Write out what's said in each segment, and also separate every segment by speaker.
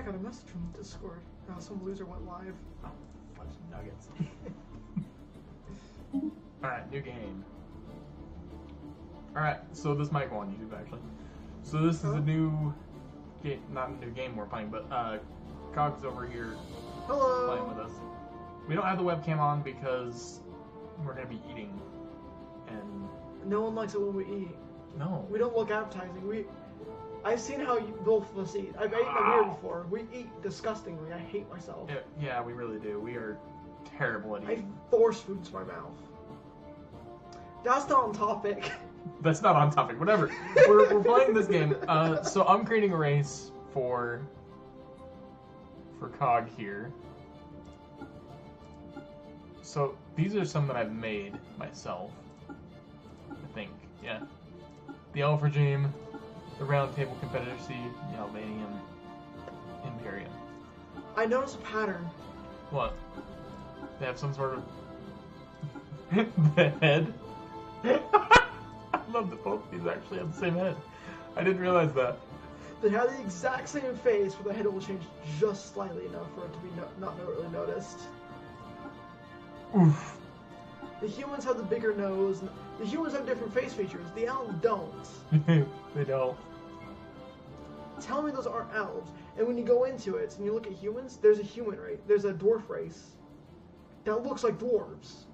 Speaker 1: I got a message from Discord. Some loser went live.
Speaker 2: Oh, fudge nuggets. Alright, new game. Alright, so this might go on YouTube actually. So this is a new game, not a new game we're playing, but COG's over here playing with us. We don't have the webcam on because we're going to be eating. And
Speaker 1: no one likes it when we eat.
Speaker 2: No.
Speaker 1: We don't look appetizing. I've seen how both of us eat. I've eaten a mirror before. We eat disgustingly. I hate myself.
Speaker 2: Yeah, we really do. We are terrible at eating.
Speaker 1: I force food into my mouth. That's not on topic.
Speaker 2: That's not on topic. Whatever. We're playing this game. So I'm creating a race for COG here. So these are some that I've made myself. I think. Yeah. The Elf Regime, the Round Table Confederacy, the Albanian Imperium.
Speaker 1: I noticed a pattern.
Speaker 2: What? They have some sort of the head. I love that both of these actually have the same head. I didn't realize that.
Speaker 1: They have the exact same face, but the head will change just slightly enough for it to be not really noticed.
Speaker 2: Oof.
Speaker 1: The humans have the bigger nose. The humans have different face features. The elves don't.
Speaker 2: They don't.
Speaker 1: Tell me those aren't elves. And when you go into it and you look at humans, there's a human race. There's a dwarf race that looks like dwarves.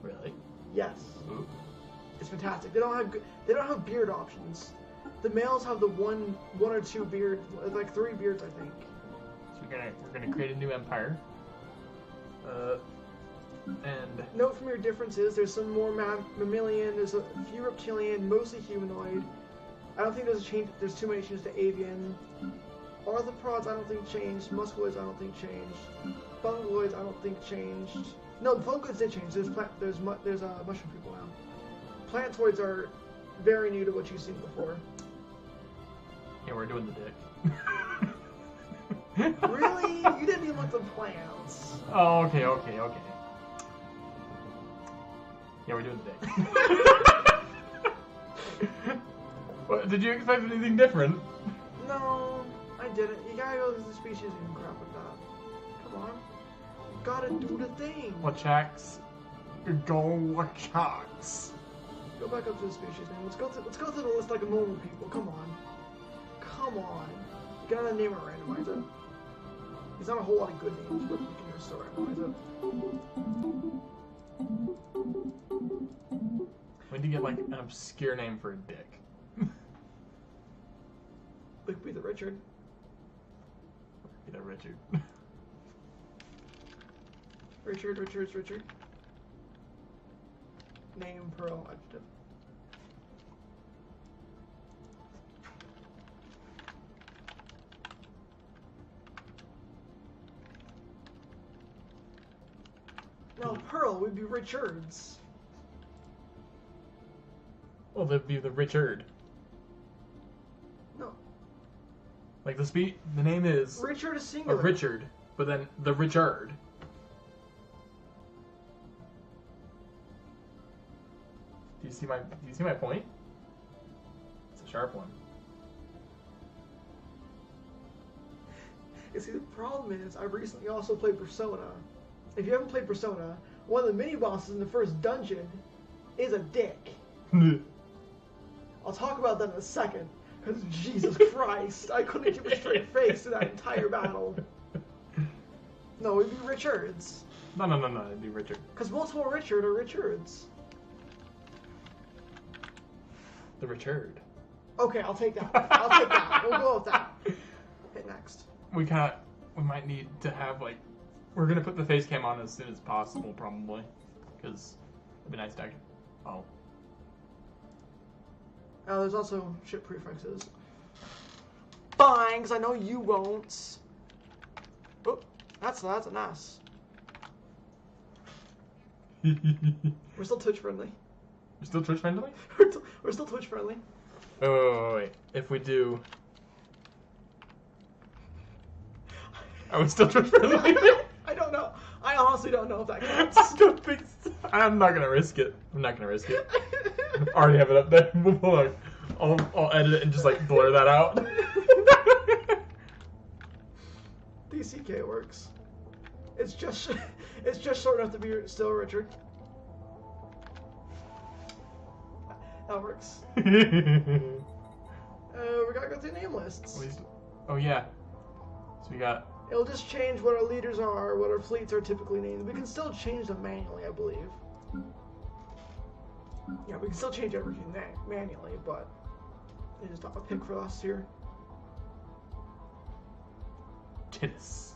Speaker 2: Really?
Speaker 1: Yes.
Speaker 2: Ooh.
Speaker 1: It's fantastic. They don't have beard options. The males have the one or two beard, like 3 beards, I think.
Speaker 2: So we're gonna create a new empire. And
Speaker 1: note from your differences, there's some more mammalian, there's a few reptilian, mostly humanoid. I don't think there's too many changes to avian. Arthropods I don't think changed. Musculoids I don't think changed. Fungoids I don't think changed. No, the fungoids did change. There's mushroom people now. Plantoids are very new to what you've seen before.
Speaker 2: Yeah, we're doing the dick.
Speaker 1: Really? You didn't even look at the plants.
Speaker 2: Oh, okay. Yeah, we're doing the dick. What, did you expect anything different?
Speaker 1: No, I didn't. You gotta go to the species and crap with that. Come on. You gotta do the thing.
Speaker 2: Wachax. Go Wachax.
Speaker 1: Go back up to the species name. Let's go through the list like a normal people. Come on. Come on. You gotta name it randomizer. There's not a whole lot of good names, but you can just randomize it.
Speaker 2: We need to get like an obscure name for a dick.
Speaker 1: It could be the Richard.
Speaker 2: Be the Richard.
Speaker 1: Richard. Name, Pearl, adjective. No, Pearl would be Richards.
Speaker 2: Well, that'd be the Richard.
Speaker 1: No.
Speaker 2: Like the name is
Speaker 1: Richard is
Speaker 2: a
Speaker 1: singular.
Speaker 2: Richard, but then the Richard. Do you see my point? It's a sharp one.
Speaker 1: You see, the problem is, I recently also played Persona. If you haven't played Persona, one of the mini-bosses in the first dungeon is a dick. I'll talk about that in a second, because Jesus Christ, I couldn't keep a straight face in that entire battle. No, it'd be Richards.
Speaker 2: No, it'd be Richard.
Speaker 1: Because multiple Richard are Richards.
Speaker 2: The Richard.
Speaker 1: Okay, I'll take that. I'll take that. We'll go with that. Hit next.
Speaker 2: We might need to have like, we're gonna put the face cam on as soon as possible, probably, because it'd be nice to actually. Oh.
Speaker 1: There's also ship prefixes. Fine, because I know you won't. Oh, that's an ass. We're still Twitch friendly.
Speaker 2: You're still Twitch friendly?
Speaker 1: We're still Twitch friendly.
Speaker 2: Wait. If we do... Are we still Twitch friendly?
Speaker 1: I don't know. I honestly don't know if that counts.
Speaker 2: I don't think so. I'm not gonna risk it. Already have it up there. Hold on. I'll edit it and just like blur that out.
Speaker 1: PCK works. It's just short enough to be still Richard. That works. We gotta go through name lists.
Speaker 2: Oh yeah. So we got.
Speaker 1: It'll just change what our leaders are, what our fleets are typically named. We can still change them manually, I believe. Yeah, we can still change everything manually, but they just a pick for us here.
Speaker 2: Titus.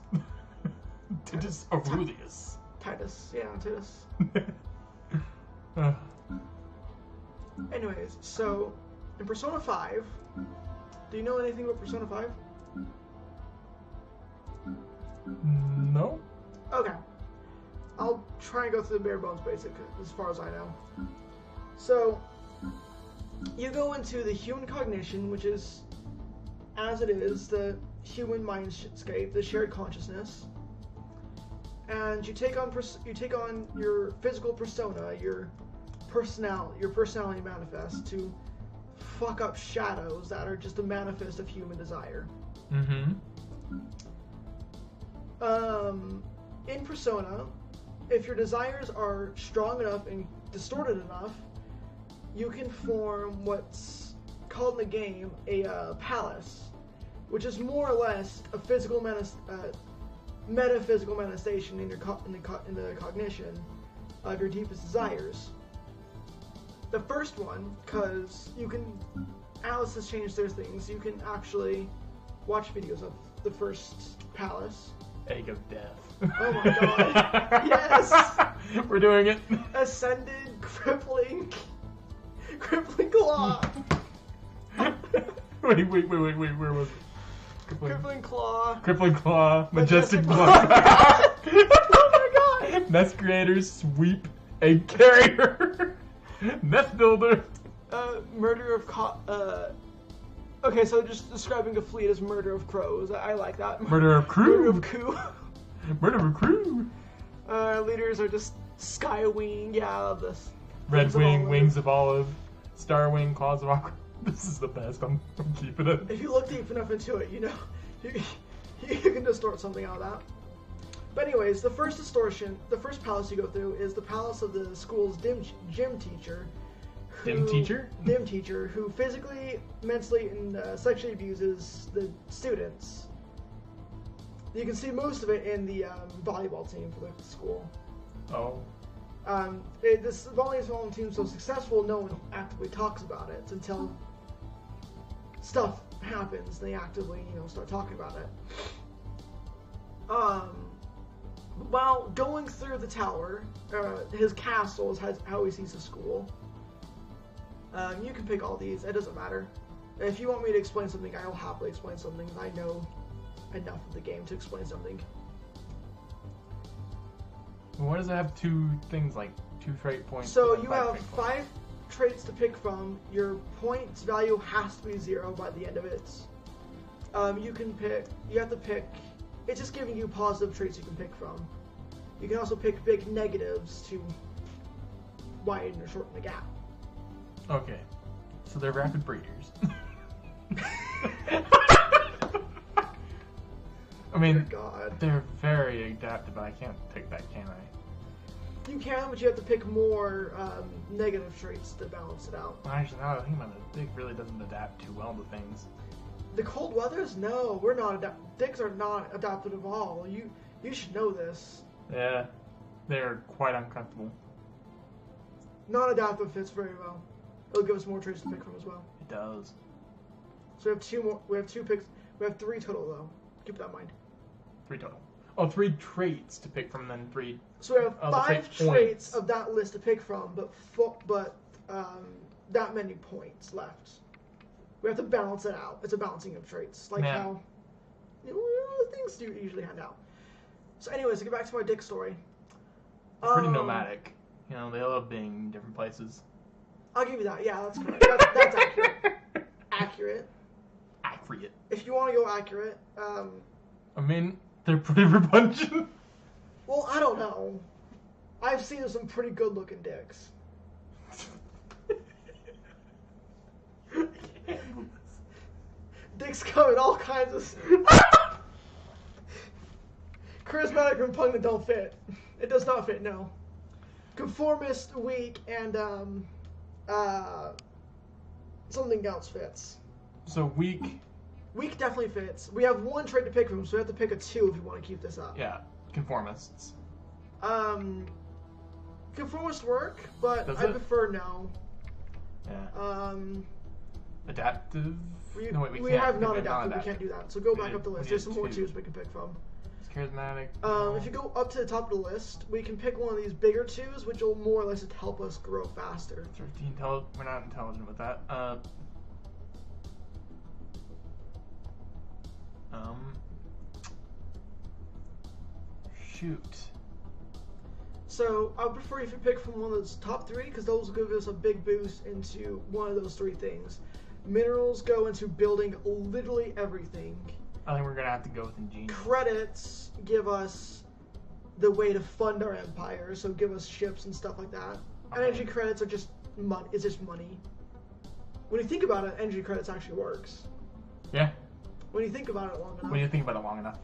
Speaker 2: Titus Aurelius.
Speaker 1: Titus, yeah, Titus. Anyways, so in Persona 5, do you know anything about Persona 5?
Speaker 2: No.
Speaker 1: Okay. I'll try and go through the bare bones basic as far as I know. So, you go into the human cognition, which is, as it is, the human mindscape, the shared consciousness, and you take on your physical persona, your personality manifest to fuck up shadows that are just a manifest of human desire.
Speaker 2: Mm-hmm.
Speaker 1: In Persona, if your desires are strong enough and distorted enough, you can form what's called in the game a palace, which is more or less a physical metaphysical manifestation in the cognition of your deepest desires. The first one, because Alice has changed their things, you can actually watch videos of the first palace.
Speaker 2: Egg of Death.
Speaker 1: Oh my god. Yes!
Speaker 2: We're doing it.
Speaker 1: Ascended, crippling claw.
Speaker 2: Wait, where was it?
Speaker 1: Crippling claw.
Speaker 2: Crippling claw. Majestic blood.
Speaker 1: Oh my god.
Speaker 2: Nest creator, sweep, egg carrier. Nest builder.
Speaker 1: Murder of okay, so just describing a fleet as murder of crows. I like that.
Speaker 2: Murder of crew.
Speaker 1: Murder of coup.
Speaker 2: Murder of crew.
Speaker 1: Leaders are just Skywing. Yeah, I love this.
Speaker 2: Red Wing, Wings of Olive, Star Wing, Claws of Aqua. This is the best. I'm keeping it.
Speaker 1: If you look deep enough into it, you can distort something out of that. But anyways, the first palace you go through is the palace of the school's gym teacher.
Speaker 2: Dim teacher,
Speaker 1: who physically, mentally, and sexually abuses the students. You can see most of it in the volleyball team for the school.
Speaker 2: Oh.
Speaker 1: This volleyball team is so successful, no one actively talks about it until stuff happens. They actively, start talking about it. While going through the tower, his castle is how he sees the school. You can pick all these, it doesn't matter. If you want me to explain something, I will happily explain something. I know enough of the game to explain something.
Speaker 2: Why does it have two things, like 2 trait points?
Speaker 1: So you have 5 traits to pick from. Your points value has to be 0 by the end of it. You have to pick, it's just giving you positive traits you can pick from. You can also pick big negatives to widen or shorten the gap.
Speaker 2: Okay, so they're rapid breeders. I mean,
Speaker 1: God.
Speaker 2: They're very adaptive, but I can't take that, can I?
Speaker 1: You can, but you have to pick more negative traits to balance it out.
Speaker 2: Actually, now I think about it, Dick really doesn't adapt too well to things.
Speaker 1: The cold weathers? No, we're not Dicks are not adapted at all. You should know this.
Speaker 2: Yeah, they're quite uncomfortable.
Speaker 1: Non-adaptive fits very well. It'll give us more traits to pick from as well.
Speaker 2: It does.
Speaker 1: So we have 2 more. We have 2 picks. We have 3 total though. Keep that in mind.
Speaker 2: 3 total. Oh, 3 traits to pick from, then 3.
Speaker 1: So we have 5 traits of that list to pick from, but that many points left. We have to balance it out. It's a balancing of traits, like how things do usually hand out. So, anyways, to get back to my Dick story.
Speaker 2: They're pretty nomadic. They love being in different places.
Speaker 1: I'll give you that. Yeah, that's correct. That's accurate. Accurate. If you want to go accurate,
Speaker 2: I mean, they're pretty repugnant.
Speaker 1: Well, I don't know. I've seen some pretty good-looking dicks. Dicks come in all kinds of... Charismatic and repugnant don't fit. It does not fit, no. Conformist, weak, and something else fits.
Speaker 2: So weak.
Speaker 1: Weak definitely fits. We have one trait to pick from, so we have to pick a 2 if we want to keep this up.
Speaker 2: Yeah, conformists.
Speaker 1: Conformists work, but I prefer no.
Speaker 2: Yeah. Adaptive.
Speaker 1: We
Speaker 2: can't.
Speaker 1: have non-adaptive. We can't do that. So go back up the list. There's some more 2s we can pick from.
Speaker 2: It's charismatic.
Speaker 1: If you go up to the top of the list, we can pick one of these bigger 2s, which will more or less just help us grow faster.
Speaker 2: 13. We're not intelligent with that. Shoot.
Speaker 1: So I would prefer if you pick from one of those top 3, because those will give us a big boost into one of those 3 things. Minerals go into building literally everything.
Speaker 2: I think we're gonna have to go with ingenious.
Speaker 1: Credits give us the way to fund our empire, so give us ships and stuff like that. Okay. Energy credits are just money. It's just money. When you think about it, energy credits actually works.
Speaker 2: Yeah.
Speaker 1: When you think about it long enough.
Speaker 2: When you think about it long enough.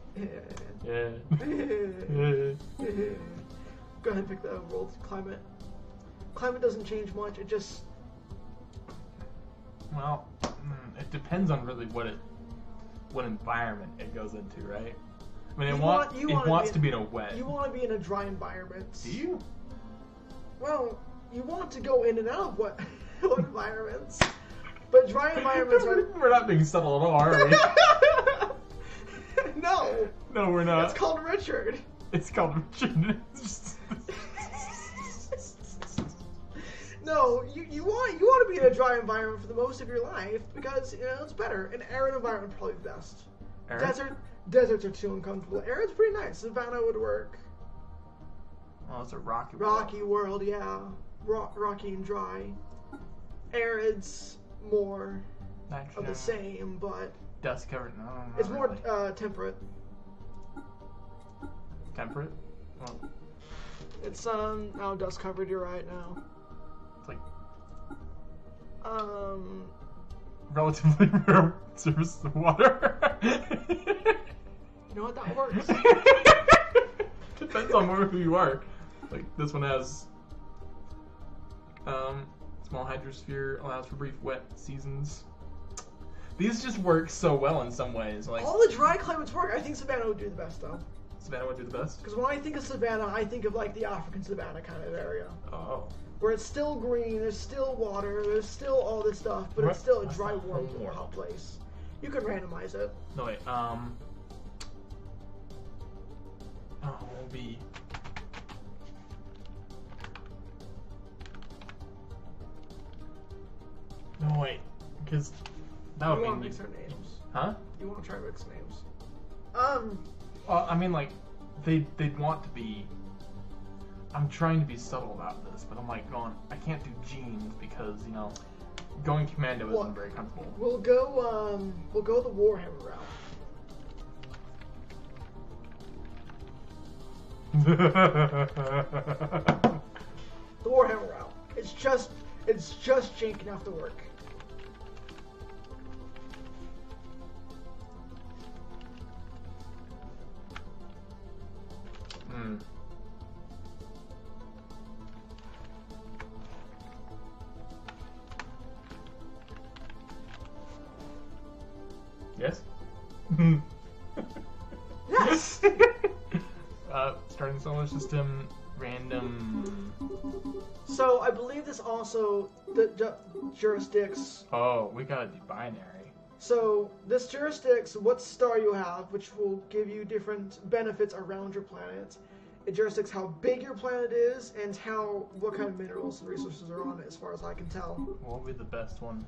Speaker 2: Yeah.
Speaker 1: Go ahead and pick the world climate. Climate doesn't change much. It just.
Speaker 2: Well, it depends on really what environment it goes into, right? I mean, it wants to be in a wet.
Speaker 1: You want to be in a dry environment.
Speaker 2: Do you?
Speaker 1: Well, you want to go in and out of wet environments, but dry environments are.
Speaker 2: We're not being subtle at all, are we?
Speaker 1: No.
Speaker 2: No, we're not.
Speaker 1: It's called Richard.
Speaker 2: It's called Richard.
Speaker 1: No, you want to be in a dry environment for the most of your life because it's better. An arid environment probably best.
Speaker 2: Arid?
Speaker 1: Deserts are too uncomfortable. Arid's pretty nice. Savannah would work.
Speaker 2: Oh, it's a rocky world.
Speaker 1: Rocky world, yeah. Rocky and dry. Arid's more of the same, but
Speaker 2: dust covered. No,
Speaker 1: it's more
Speaker 2: really.
Speaker 1: Temperate.
Speaker 2: Temperate? Well,
Speaker 1: it's now dust covered. You're right now.
Speaker 2: It's like
Speaker 1: relatively
Speaker 2: rare surface of water.
Speaker 1: You know what? That works.
Speaker 2: Depends on who you are. Like this one has small hydrosphere, allows for brief wet seasons. These just work so well in some ways. Like
Speaker 1: all the dry climates work. I think Savannah would do the best though.
Speaker 2: Savannah would do the best?
Speaker 1: Because when I think of Savannah, I think of like the African Savannah kind of area.
Speaker 2: Oh.
Speaker 1: Where it's still green, there's still water, there's still all this stuff, but it's still a dry, warm, hot place. You could randomize it.
Speaker 2: No wait, we'll be. No wait, because that would mean.
Speaker 1: You want to mix our names?
Speaker 2: Huh?
Speaker 1: You want to try to mix names?
Speaker 2: Well, I mean, like, they'd want to be. I'm trying to be subtle about this, but I'm like going. I can't do genes because going commando isn't very comfortable.
Speaker 1: We'll go the Warhammer route. The Warhammer route. It's just jank enough to work.
Speaker 2: Yes?
Speaker 1: Yes!
Speaker 2: Starting solar system, random...
Speaker 1: So, I believe this also jurisdicts...
Speaker 2: Oh, we gotta do binary.
Speaker 1: So, this jurisdicts what star you have, which will give you different benefits around your planet. It jurisdicts how big your planet is, and what kind of minerals and resources are on it, as far as I can tell.
Speaker 2: What will be the best one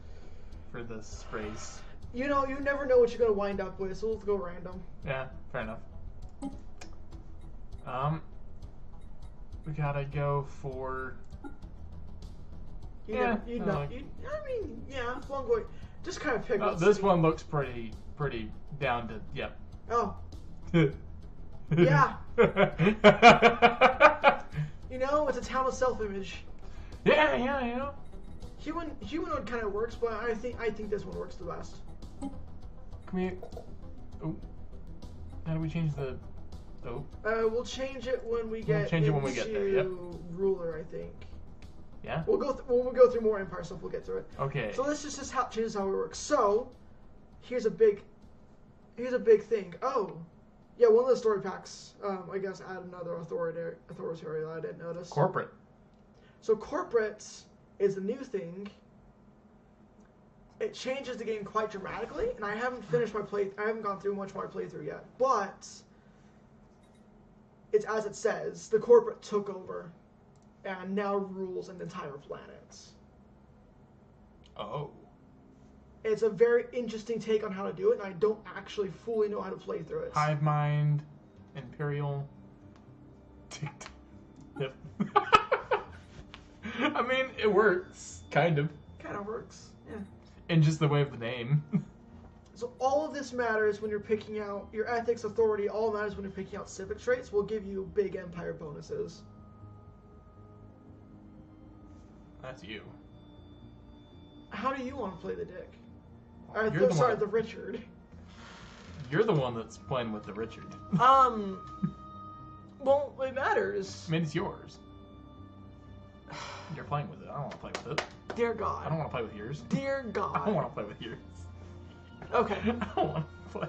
Speaker 2: for this race?
Speaker 1: You never know what you're going to wind up with, so let's go random.
Speaker 2: Yeah, fair enough. We gotta go for...
Speaker 1: Just kind of pick up.
Speaker 2: This one looks pretty down to... Yep.
Speaker 1: Oh. Yeah. It's a town of self-image.
Speaker 2: Yeah.
Speaker 1: Humanoid kind of works, but I think this one works the best.
Speaker 2: Can we... Oh. How do we change the Oh.
Speaker 1: We'll change it when we get
Speaker 2: there. Yep.
Speaker 1: ruler, I think.
Speaker 2: Yeah.
Speaker 1: When we go through more empire stuff, we'll get through it.
Speaker 2: Okay.
Speaker 1: So this just changes how it works. So here's a big thing. Oh, yeah. One of the story packs, I guess, add another authoritarian that I didn't notice.
Speaker 2: Corporate.
Speaker 1: So corporate is a new thing. It changes the game quite dramatically, and I haven't finished I haven't gone through much of my playthrough yet, but it's as it says. The corporate took over, and now rules an entire planet.
Speaker 2: Oh.
Speaker 1: It's a very interesting take on how to do it, and I don't actually fully know how to play through it.
Speaker 2: Hive mind, Imperial. Yep. I mean, it works, kind of.
Speaker 1: Kind of works, yeah.
Speaker 2: In just the way of the name.
Speaker 1: So all of this matters when you're picking out your ethics, authority. All matters when you're picking out civic traits. Will give you big empire bonuses.
Speaker 2: That's you.
Speaker 1: How do you want to play the Dick? The Richard.
Speaker 2: You're the one that's playing with the Richard.
Speaker 1: Well, it matters.
Speaker 2: I mean, it's yours. You're playing with it. I don't want to play with it.
Speaker 1: Dear God.
Speaker 2: I don't want to play with yours.
Speaker 1: Dear God.
Speaker 2: I don't want to play with yours.
Speaker 1: Okay.
Speaker 2: I don't want to play.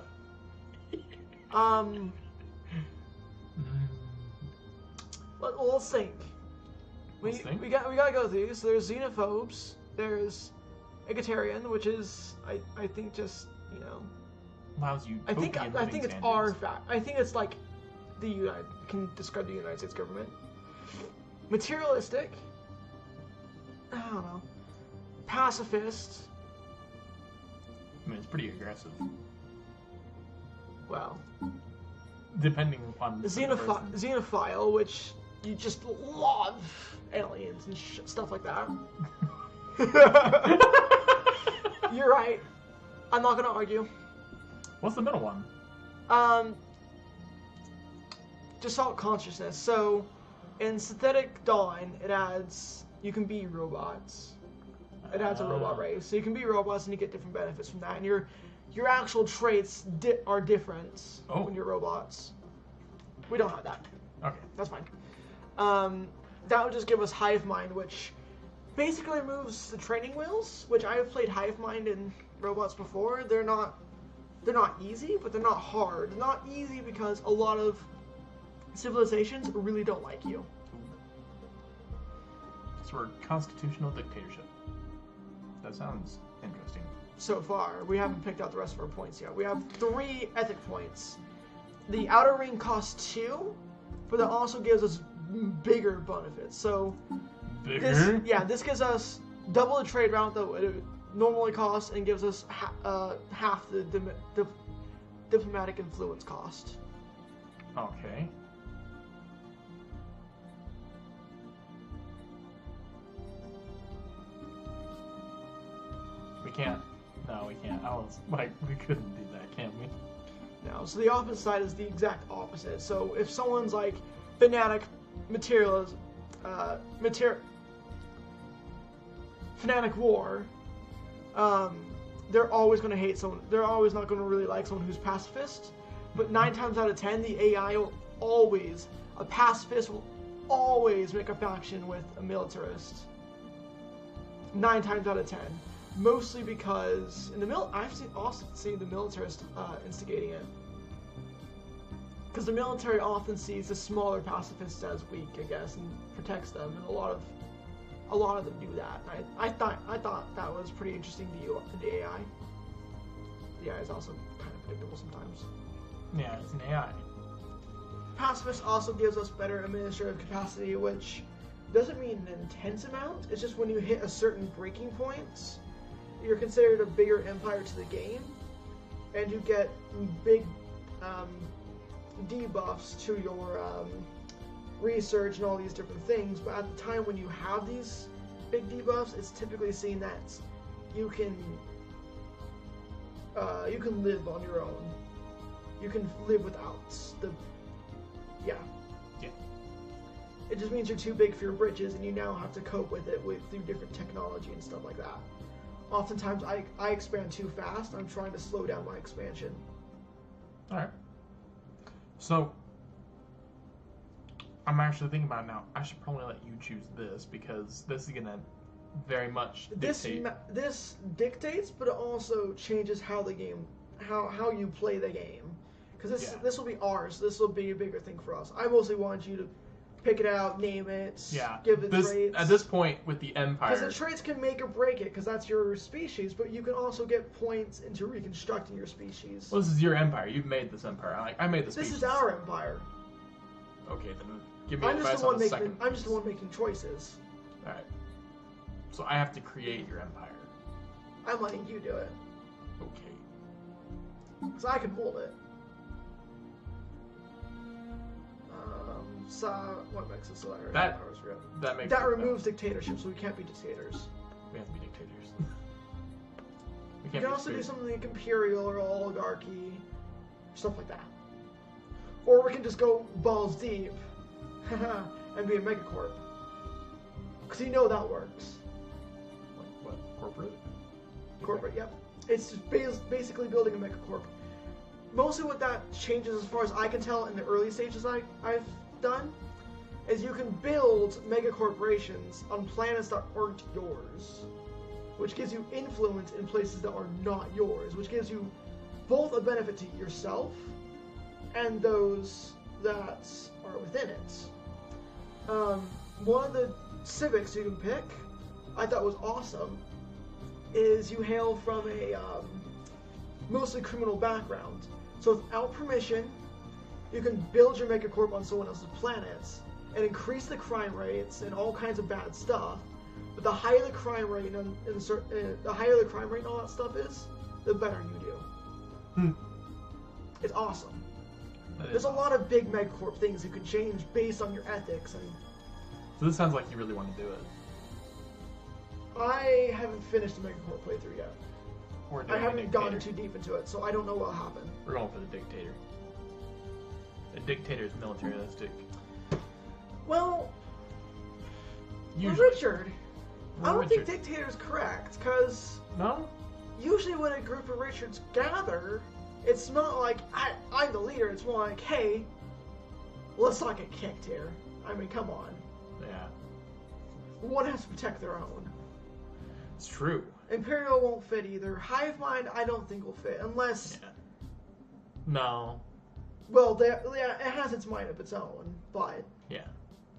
Speaker 1: Let's think. We gotta go through. So there's xenophobes. There's egalitarian, which is I think just
Speaker 2: allows you.
Speaker 1: I think it's our fact. I think it's like can describe the United States government. Materialistic. I don't know. Pacifist.
Speaker 2: I mean, it's pretty aggressive.
Speaker 1: Well.
Speaker 2: Depending upon
Speaker 1: xenophile, which you just love aliens and stuff like that. You're right. I'm not gonna argue.
Speaker 2: What's the middle one?
Speaker 1: Default consciousness. So, in Synthetic Dawn, it adds you can be robots. It adds a robot race, so you can be robots and you get different benefits from that. And your actual traits are different when you're robots. We don't have that.
Speaker 2: Okay,
Speaker 1: that's fine. That would just give us Hive Mind, which basically removes the training wheels. Which I have played Hive Mind in robots before. They're not easy, but they're not hard. They're not easy because a lot of civilizations really don't like you.
Speaker 2: So we're constitutional dictatorship. That sounds interesting.
Speaker 1: So far, we haven't picked out the rest of our points yet. We have 3 ethic points. The outer ring costs 2, but that also gives us bigger benefits. So,
Speaker 2: bigger?
Speaker 1: This gives us double the trade route that it normally costs, and gives us half the diplomatic influence cost.
Speaker 2: Okay. We can't. No, we can't. We couldn't do that, can we?
Speaker 1: No. So the opposite side is the exact opposite. So if someone's like fanatic fanatic war, they're always going to hate someone. They're always not going to really like someone who's pacifist. But 9 times out of 10, the AI will always, a pacifist will always make a faction with a militarist. 9 times out of 10. Mostly because I've also seen the militarist instigating it. Because the military often sees the smaller pacifists as weak, I guess, and protects them, and a lot of them do that. I thought that was pretty interesting to the AI. The AI is also kind of predictable sometimes.
Speaker 2: Yeah, it's an AI.
Speaker 1: Pacifist also gives us better administrative capacity, which doesn't mean an intense amount. It's just when you hit a certain breaking point, you're considered a bigger empire to the game, and you get big debuffs to your research and all these different things. But at the time when you have these big debuffs, it's typically seen that you can live on your own. You can live without the yeah. It just means you're too big for your britches, and you now have to cope with it through different technology and stuff like that. Oftentimes, I expand too fast. I'm trying to slow down my expansion.
Speaker 2: All right. So, I'm actually thinking about it now. I should probably let you choose this because this is gonna very much dictate.
Speaker 1: This dictates, but it also changes how the game, how you play the game. Because this will be ours. This will be a bigger thing for us. I mostly want you to pick it out, name it, give it traits.
Speaker 2: At this point, with the Empire...
Speaker 1: Because the traits can make or break it, because that's your species, but you can also get points into reconstructing your species.
Speaker 2: Well, this is your Empire. You've made this Empire. I made the species.
Speaker 1: This is our Empire.
Speaker 2: Okay, then give me advice on the second.
Speaker 1: I'm just the one making choices.
Speaker 2: Alright. So I have to create your Empire.
Speaker 1: I'm letting you do it.
Speaker 2: Okay.
Speaker 1: Because I can hold it. So what makes us that removes dictatorship, so we can't be dictators.
Speaker 2: We have to be dictators.
Speaker 1: We can also do something like imperial or oligarchy, stuff like that. Or we can just go balls deep and be a megacorp. Because you know that works.
Speaker 2: Like what? Corporate?
Speaker 1: Corporate, yep. It's just basically building a megacorp. Mostly what that changes, as far as I can tell, in the early stages I've done, is you can build mega corporations on planets that aren't yours, which gives you influence in places that are not yours, which gives you both a benefit to yourself and those that are within it. One of the civics you can pick, I thought was awesome, is you hail from a mostly criminal background. So without permission, you can build your megacorp on someone else's planets and increase the crime rates and all kinds of bad stuff. But the higher the crime rate and all that stuff is, the better you do. It's awesome. There's a lot of big megacorp things you can change based on your ethics.
Speaker 2: So this sounds like you really want to do it.
Speaker 1: I haven't finished the megacorp playthrough yet. I haven't gone too deep into it, so I don't know what'll happen.
Speaker 2: We're going for the dictator. A dictator is militaristic.
Speaker 1: Well,
Speaker 2: usually.
Speaker 1: Richard, I don't think dictator is correct, because usually when a group of Richards gather, it's not like, I'm the leader, it's more like, hey, let's not get kicked here. I mean, come on.
Speaker 2: Yeah.
Speaker 1: One has to protect their own.
Speaker 2: It's true.
Speaker 1: Imperial won't fit either. Hive Mind, I don't think will fit, unless...
Speaker 2: Yeah. No.
Speaker 1: Well, it has its mind of its own, but...
Speaker 2: Yeah.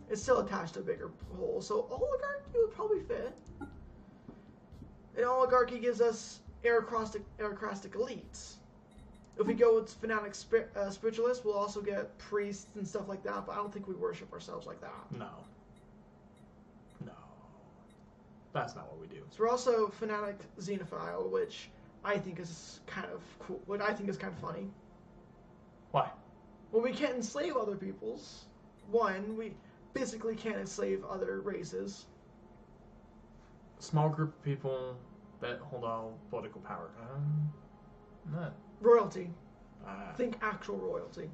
Speaker 1: It's still attached to a bigger whole, so Oligarchy would probably fit. And Oligarchy gives us aristocratic elites. If we go with Fanatic Spiritualists, we'll also get priests and stuff like that, but I don't think we worship ourselves like that.
Speaker 2: No. That's not what we do.
Speaker 1: So we're also Fanatic Xenophile, which I think is kind of cool. What I think is kind of funny.
Speaker 2: Why?
Speaker 1: Well, we can't enslave other peoples. One, we physically can't enslave other races.
Speaker 2: Small group of people that hold all political power. Not.
Speaker 1: Royalty. Think actual royalty.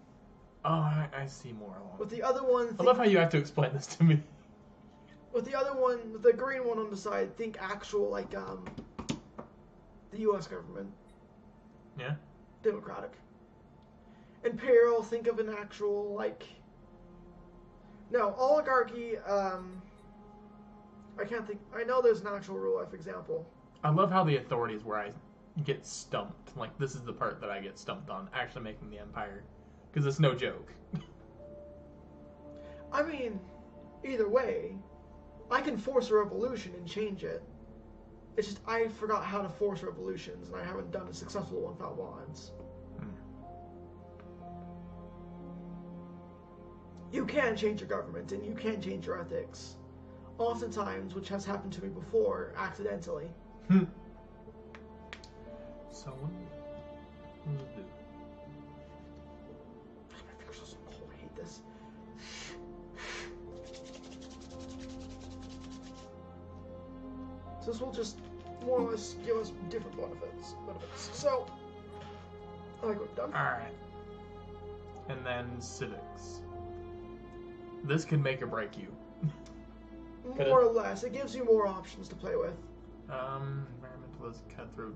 Speaker 2: Oh, I see more along.
Speaker 1: With the other one...
Speaker 2: I love how you have to explain this to me.
Speaker 1: With the other one, the green one on the side, think actual, like, the U.S. government.
Speaker 2: Yeah?
Speaker 1: Democratic. Imperial, think of an actual, like... No, oligarchy, I can't think... I know there's an actual real-life example.
Speaker 2: I love how the authority is where I get stumped. Like, this is the part that I get stumped on, actually making the empire. Because it's no joke.
Speaker 1: I mean, either way... I can force a revolution and change it. It's just I forgot how to force revolutions, and I haven't done a successful one without bonds. You can change your government, and you can change your ethics. Oftentimes, which has happened to me before, accidentally.
Speaker 2: So what do you do?
Speaker 1: My fingers are so cold, I hate this. This will just more or less give us different benefits. So, I go done.
Speaker 2: Alright. And then civics. This could make or break you.
Speaker 1: More or less. It gives you more options to play with.
Speaker 2: Environmentalist, cutthroat,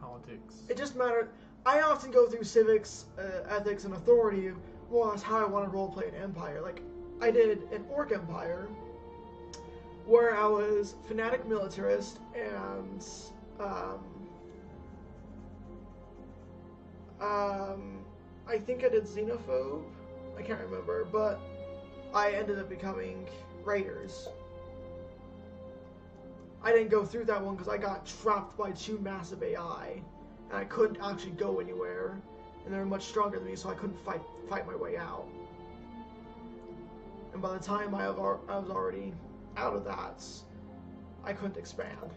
Speaker 2: politics.
Speaker 1: It just matters. I often go through civics, ethics, and authority more or less how I want to roleplay an empire. Like, I did an Orc Empire, where I was fanatic militarist and I think I did xenophobe. I can't remember, but I ended up becoming raiders. I didn't go through that one because I got trapped by 2 massive AI, and I couldn't actually go anywhere, and they were much stronger than me, so I couldn't fight my way out. And by the time I was already out of that, I couldn't expand.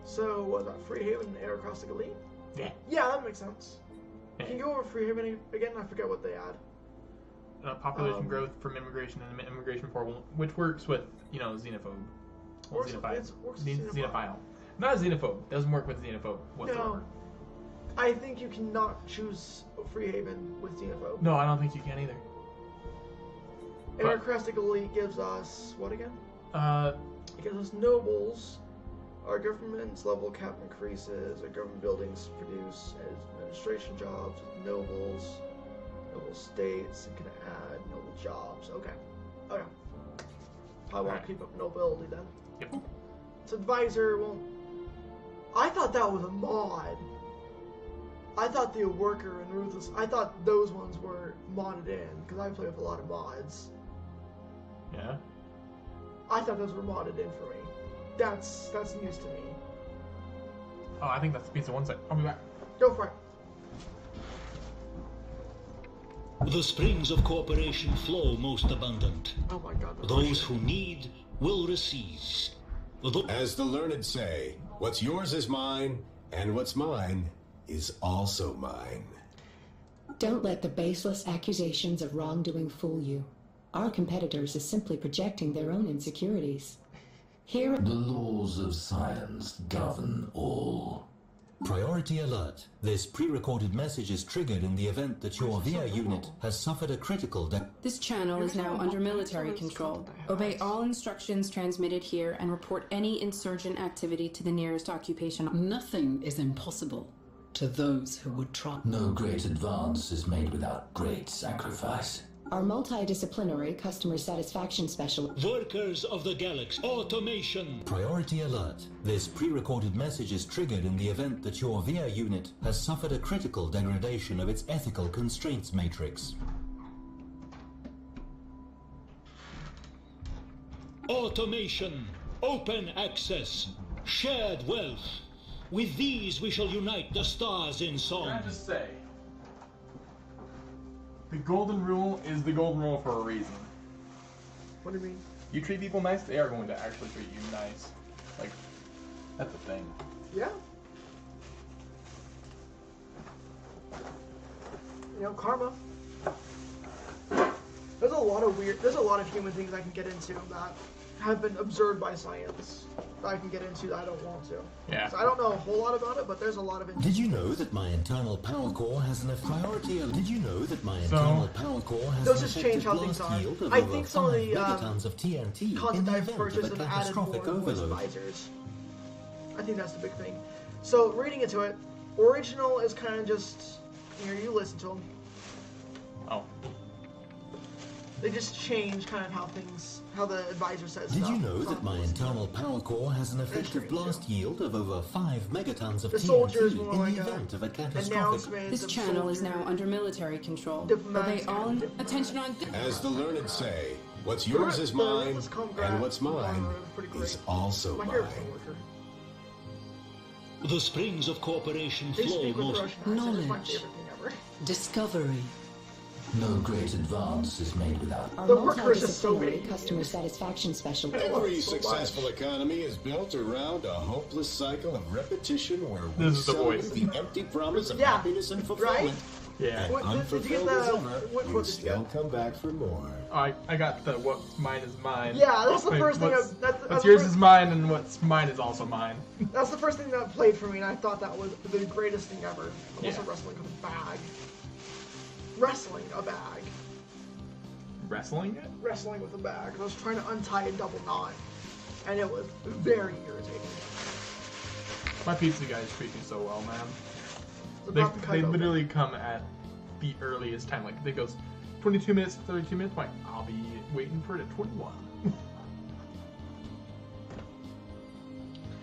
Speaker 1: So, was that Freehaven and Air Across the Elite?
Speaker 2: Yeah.
Speaker 1: Yeah, that makes sense.
Speaker 2: Yeah.
Speaker 1: Can you go over Freehaven again? I forget what they add.
Speaker 2: Population growth from immigration and immigration portal, which works with, xenophobe. Well, xenophile. Not a xenophobe. Doesn't work with xenophobe whatsoever.
Speaker 1: No. I think you cannot choose Freehaven with xenophobe.
Speaker 2: No, I don't think you can either.
Speaker 1: Anarchistic Elite gives us what again? It gives us nobles. Our government's level cap increases. Our government buildings produce administration jobs, noble states, and can add noble jobs. Okay. I want to keep up nobility then.
Speaker 2: Yep.
Speaker 1: So advisor, well, I thought that was a mod. I thought the worker and ruthless. I thought those ones were modded in because I play with a lot of mods.
Speaker 2: Yeah.
Speaker 1: I thought those were modded in for me. That's news to me.
Speaker 2: Oh, I think that's the pizza. One sec. I'll be back.
Speaker 1: Go for it.
Speaker 3: The springs of cooperation flow most abundant.
Speaker 1: Oh my God.
Speaker 3: Those who need will receive.
Speaker 4: As the learned say, what's yours is mine, and what's mine is also mine.
Speaker 5: Don't let the baseless accusations of wrongdoing fool you. Our competitors are simply projecting their own insecurities. Here,
Speaker 6: the laws of science govern all.
Speaker 7: Priority alert. This pre-recorded message is triggered in the event that your VIA unit has suffered a critical
Speaker 8: This channel is now under military control. Obey all instructions transmitted here and report any insurgent activity to the nearest occupation.
Speaker 9: Nothing is impossible to those who would try.
Speaker 6: No great advance is made without great sacrifice.
Speaker 5: our multidisciplinary customer satisfaction specialist.
Speaker 3: Workers of the galaxy. Automation.
Speaker 7: Priority alert. This pre-recorded message is triggered in the event that your VIA unit has suffered a critical degradation of its ethical constraints matrix.
Speaker 3: Automation. Open access. Shared wealth. With these we shall unite the stars in song.
Speaker 2: Can I just say, the golden rule is the golden rule for a reason.
Speaker 1: What do you mean?
Speaker 2: You treat people nice, they are going to actually treat you nice. Like, that's a thing.
Speaker 1: Yeah. You know, karma. There's a lot of human things I can get into that have been observed by science that I can get into that I don't want to.
Speaker 2: Yeah.
Speaker 1: So I don't know a whole lot about it, but there's a lot of.
Speaker 7: Did you know that my internal power core has an priority? Did you know that my internal power core has an effective blast yield of
Speaker 1: I
Speaker 7: over
Speaker 1: think
Speaker 7: 5
Speaker 1: some of the
Speaker 7: megatons of TNT in the event of a catastrophic overload?
Speaker 1: Advisors. I think that's the big thing. So reading into it, original is kind of just you listen to them.
Speaker 2: Oh.
Speaker 1: They just change kind of how the advisor says
Speaker 7: Did
Speaker 1: stuff.
Speaker 7: you know that my internal power core has an effective blast yield of over 5 megatons of
Speaker 1: the
Speaker 7: TNT
Speaker 1: soldiers
Speaker 7: in
Speaker 1: like
Speaker 7: the event of a catastrophic...
Speaker 8: This channel is now under military control. Obey all attention on...
Speaker 4: As the learned say, what's yours is mine, and what's mine is also mine.
Speaker 3: The springs of cooperation flow most...
Speaker 9: Knowledge. Discovery.
Speaker 6: No great advance is made without...
Speaker 5: Our multidisciplinary customer satisfaction specialist.
Speaker 4: Every successful economy is built around a hopeless cycle of repetition where we sell the empty promise of happiness and fulfillment.
Speaker 1: Right?
Speaker 2: Yeah.
Speaker 4: And unfulfilled is over, we still come back for more.
Speaker 2: I got the what's mine is mine.
Speaker 1: Yeah, that's the first thing.
Speaker 2: What's yours is mine, and what's mine is also mine.
Speaker 1: That's the first thing that played for me, and I thought that was the greatest thing ever. Also,
Speaker 2: Yeah.
Speaker 1: wrestling with a bag. Wrestling a bag.
Speaker 2: Wrestling it?
Speaker 1: Wrestling with a bag. I was trying to untie a double knot, and it was very irritating.
Speaker 2: My pizza guys treat me so well, man.
Speaker 1: It's
Speaker 2: They
Speaker 1: about to cut open.
Speaker 2: literally come at the earliest time. Like, if it goes 22 minutes, 32 minutes, like, I'll be waiting for it at 21.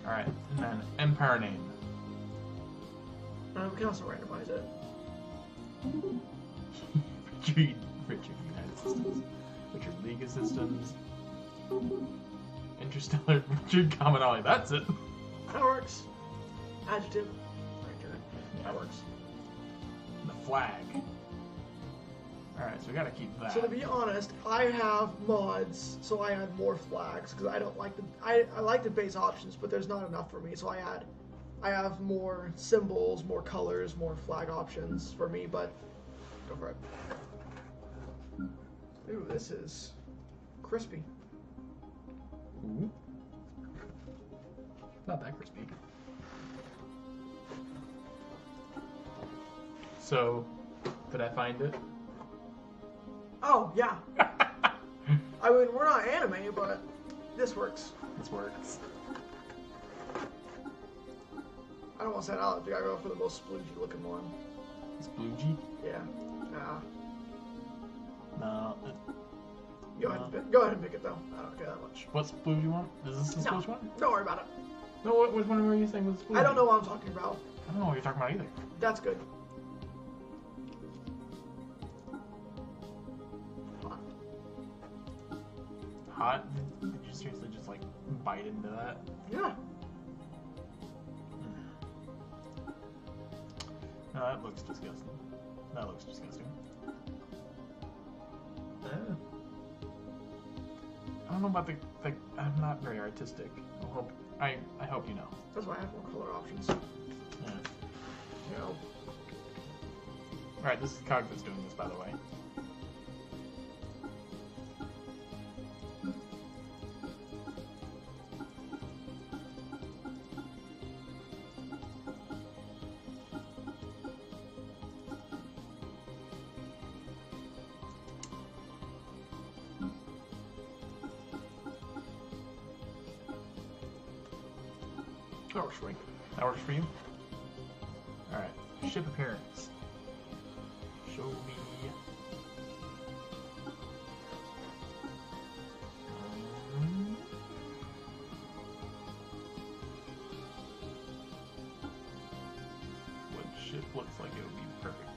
Speaker 2: Alright, and then Empire name.
Speaker 1: We can also randomize it.
Speaker 2: Richard United Systems. Richard League of Systems. Interstellar Richard Commonality. That's it.
Speaker 1: That works. Adjective. Richard. That works.
Speaker 2: The flag. Alright, so we gotta keep that.
Speaker 1: So to be honest, I have mods, so I add more flags because I don't like the I like the base options, but there's not enough for me, so I have more symbols, more colors, more flag options for me, but go for it. Ooh, this is crispy.
Speaker 2: Ooh. Not that crispy. So, did I find it?
Speaker 1: Oh, yeah. I mean, we're not anime, but this works.
Speaker 2: This works.
Speaker 1: I don't want to say it out. I think I go for the most sploogey looking one.
Speaker 2: Sploogey?
Speaker 1: Yeah. Nah.
Speaker 2: No.
Speaker 1: Go ahead and pick it though. I don't care that much.
Speaker 2: What sploogey one? Is this the sploogey one?
Speaker 1: Don't worry about it.
Speaker 2: No, which one were you saying was sploogey?
Speaker 1: I don't know what I'm talking about.
Speaker 2: I don't know what you're talking about either.
Speaker 1: That's good.
Speaker 2: Hot? Did you seriously just like bite into that?
Speaker 1: Yeah.
Speaker 2: No, that looks disgusting. That looks disgusting. I don't know about the I'm not very artistic. I hope you know.
Speaker 1: That's why I have more color options.
Speaker 2: Yeah.
Speaker 1: You know.
Speaker 2: Alright, this is COG that's doing this, by the way.
Speaker 1: That works for me.
Speaker 2: That works for you? Alright. Ship appearance. Show me. What ship looks like it would be perfect.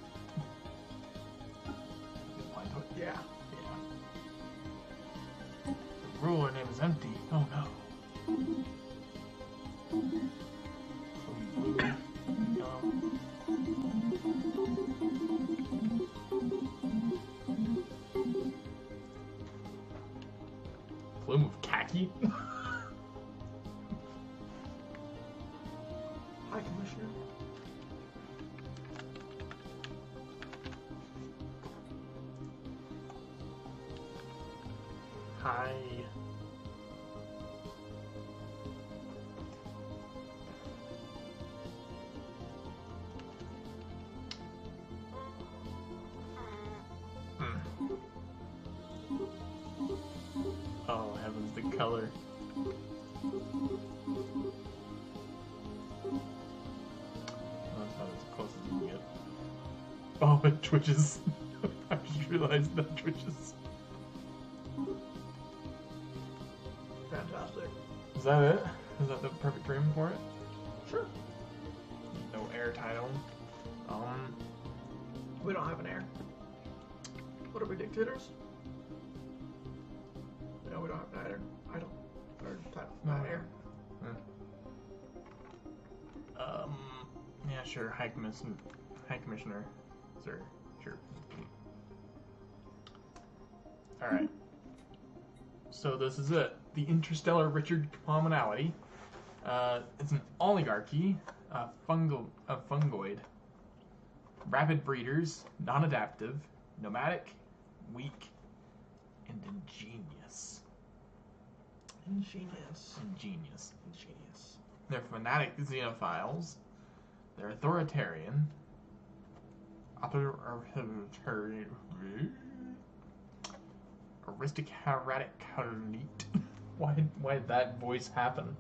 Speaker 2: Blind to it?
Speaker 1: Yeah.
Speaker 2: Yeah. The ruler name is empty. Oh no. Plume of khaki?
Speaker 1: Hi, Commissioner.
Speaker 2: Hi. Oh heavens, the color. That's not as close as you can get. Oh, it twitches. I just realized that twitches.
Speaker 1: Fantastic.
Speaker 2: Is that it? Is that the perfect room for it?
Speaker 1: Sure.
Speaker 2: No air title.
Speaker 1: We don't have an air. What are we, dictators? No, we don't have an idol. Or title. Not air.
Speaker 2: Yeah, sure. High Commissioner. Sir. Sure. Alright. So this is it. The Interstellar Richard Commonality. It's an oligarchy, fungoid, rapid breeders, non-adaptive, nomadic, weak, and ingenious.
Speaker 1: Ingenious.
Speaker 2: They're fanatic xenophiles. They're authoritarian. Aristocratic. Why did that voice happen?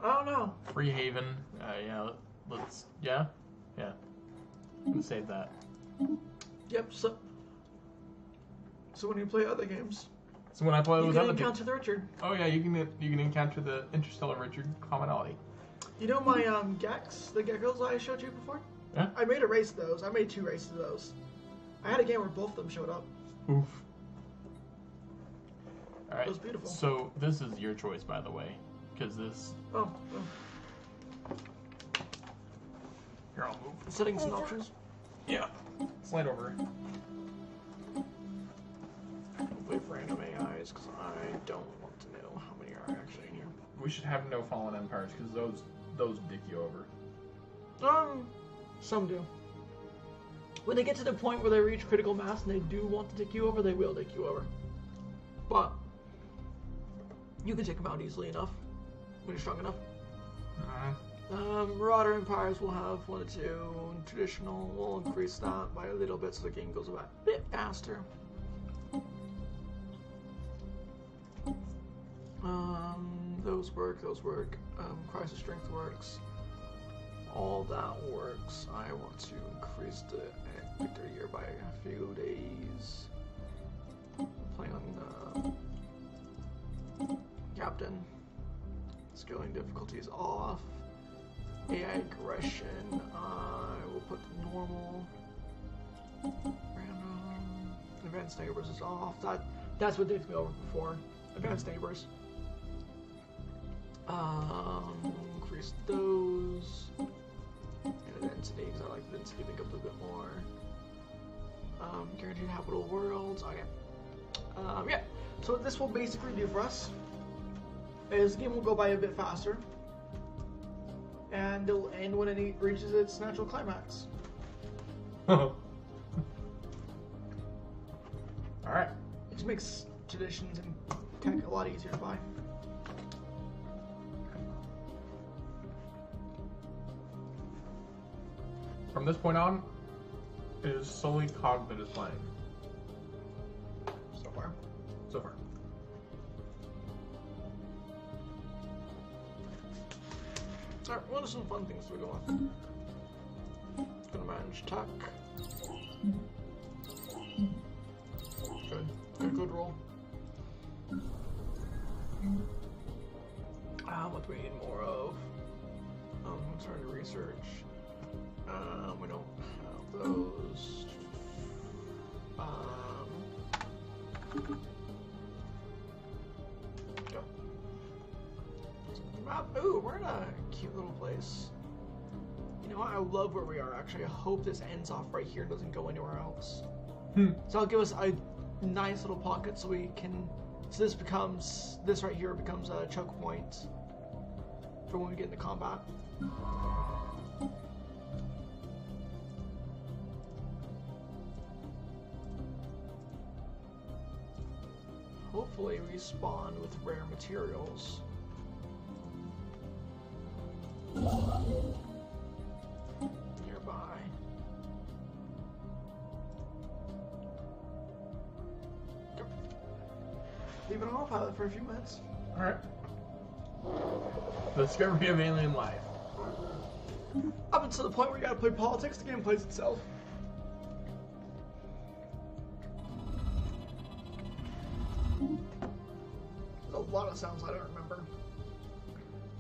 Speaker 1: I don't know.
Speaker 2: Free Haven. Yeah. I'm gonna save that.
Speaker 1: Yep. So when you play other games,
Speaker 2: so when I play with other people,
Speaker 1: you can encounter the Richard.
Speaker 2: Oh yeah, you can encounter the interstellar Richard commonality.
Speaker 1: You know my Gex, the geckos I showed you before?
Speaker 2: Yeah.
Speaker 1: I made a race of those. I made 2 races of those. I had a game where both of them showed up.
Speaker 2: Oof. All right.
Speaker 1: It was beautiful.
Speaker 2: So this is your choice, by the way, because this.
Speaker 1: Oh.
Speaker 2: Here, I'll move.
Speaker 1: Settings and options.
Speaker 2: Yeah. Slide over.
Speaker 1: Wait for random AIs, because I don't want to know how many are actually in here.
Speaker 2: We should have no fallen empires, because those dick you over.
Speaker 1: Some do. When they get to the point where they reach critical mass and they do want to dick you over, they will dick you over. But you can take them out easily enough when you're strong enough. Marauder empires will have 1 or 2. Traditional will increase that by a little bit so the game goes a bit faster. Those work. Crisis strength works. All that works. I want to increase the victory year by a few days. Playing on Captain. Scaling difficulties off. AI aggression. I will put the normal. Random. Advanced neighbors is off. That's what they've been over before. Advanced neighbors. Increase those. And the density, because I like the density to make up a bit more. Guaranteed habitable worlds. Okay. Yeah. So what this will basically do for us is the game will go by a bit faster. And it'll end when it reaches its natural climax.
Speaker 2: Alright.
Speaker 1: It just makes traditions and tech a lot easier to buy.
Speaker 2: From this point on, it is solely COG that is playing.
Speaker 1: So far. Alright, what are some fun things to go on? Gonna manage tech. Good roll. What do we need more of? I'm trying to research. We don't have those. Go. Ooh, we're in a cute little place. You know what? I love where we are, actually. I hope this ends off right here and doesn't go anywhere else. So I'll give us a nice little pocket so we can... So this right here becomes a choke point for when we get into combat. Hopefully we spawn with rare materials. Nearby. Go. Leave it on autopilot for a few minutes.
Speaker 2: Alright. The discovery of alien life.
Speaker 1: Up until the point where you gotta play politics, the game plays itself. There's a lot of sounds I don't remember.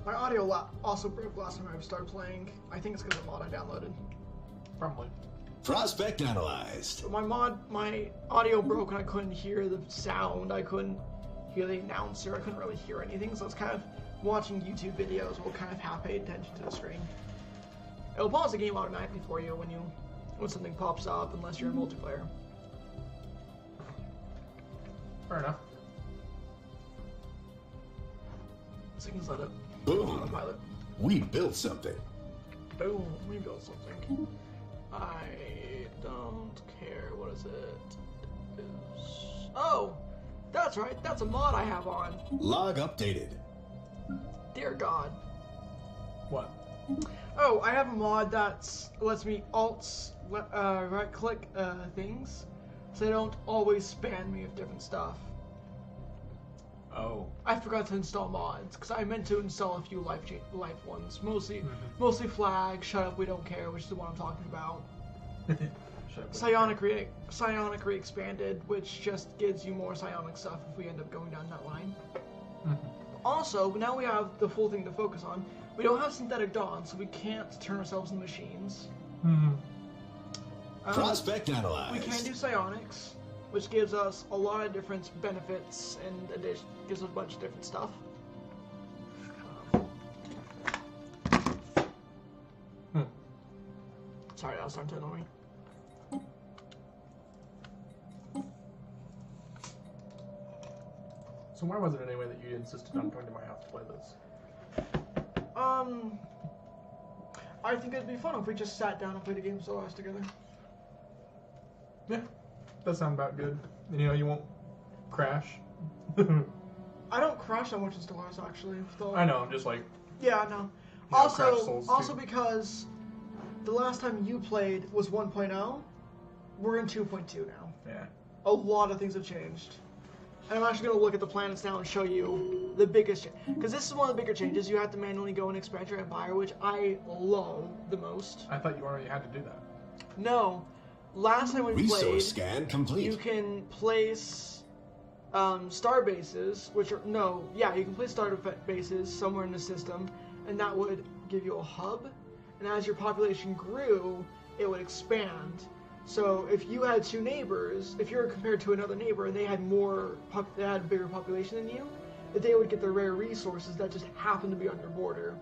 Speaker 1: My audio also broke last time I started playing. I think it's because of the mod I downloaded.
Speaker 2: Probably.
Speaker 4: Prospect analyzed.
Speaker 1: So my audio broke and I couldn't hear the sound. I couldn't hear the announcer. I couldn't really hear anything. So it's kind of watching YouTube videos will kind of half pay attention to the screen. It'll pause the game automatically for you when something pops up, unless you're in multiplayer.
Speaker 2: Fair enough.
Speaker 1: So you can let it.
Speaker 4: Boom.
Speaker 1: Autopilot.
Speaker 4: We built something.
Speaker 1: Boom. We built something. I don't care. What is it? Oh, that's right. That's a mod I have on.
Speaker 4: Log updated.
Speaker 1: Dear God.
Speaker 2: What?
Speaker 1: Oh, I have a mod that lets me right-click things, so they don't always spam me with different stuff.
Speaker 2: Oh.
Speaker 1: I forgot to install mods because I meant to install a few life ones, mostly flag, shut up, we don't care, which is the one I'm talking about. Psionic re-expanded, which just gives you more psionic stuff if we end up going down that line. Also, now we have the full thing to focus on. We don't have synthetic dawn, so we can't turn ourselves into machines.
Speaker 4: Prospect analyzed.
Speaker 1: We can do psionics, which gives us a lot of different benefits and gives us a bunch of different stuff. Sorry, that was starting to annoy me.
Speaker 2: So why was it anyway that you insisted on coming to my house to play this?
Speaker 1: I think it'd be fun if we just sat down and played a game of Solar together.
Speaker 2: Yeah, that sounds about good. You know, you won't crash.
Speaker 1: I don't crash that much in Stellaris, actually. Though.
Speaker 2: I know, I'm just like...
Speaker 1: Yeah, no. Also because the last time you played was 1.0, we're in 2.2 now.
Speaker 2: Yeah.
Speaker 1: A lot of things have changed. And I'm actually going to look at the planets now and show you the biggest change. Because this is one of the bigger changes. You have to manually go and expand your empire, which I love the most.
Speaker 2: I thought you already had to do that.
Speaker 1: No. Last time we
Speaker 4: Resource
Speaker 1: played,
Speaker 4: scan complete.
Speaker 1: You can place star bases, which are... No, yeah, you can place star bases somewhere in the system, and that would give you a hub. And as your population grew, it would expand. So if you had two neighbors, if you were compared to another neighbor and they had a bigger population than you, that they would get the rare resources that just happen to be on your border.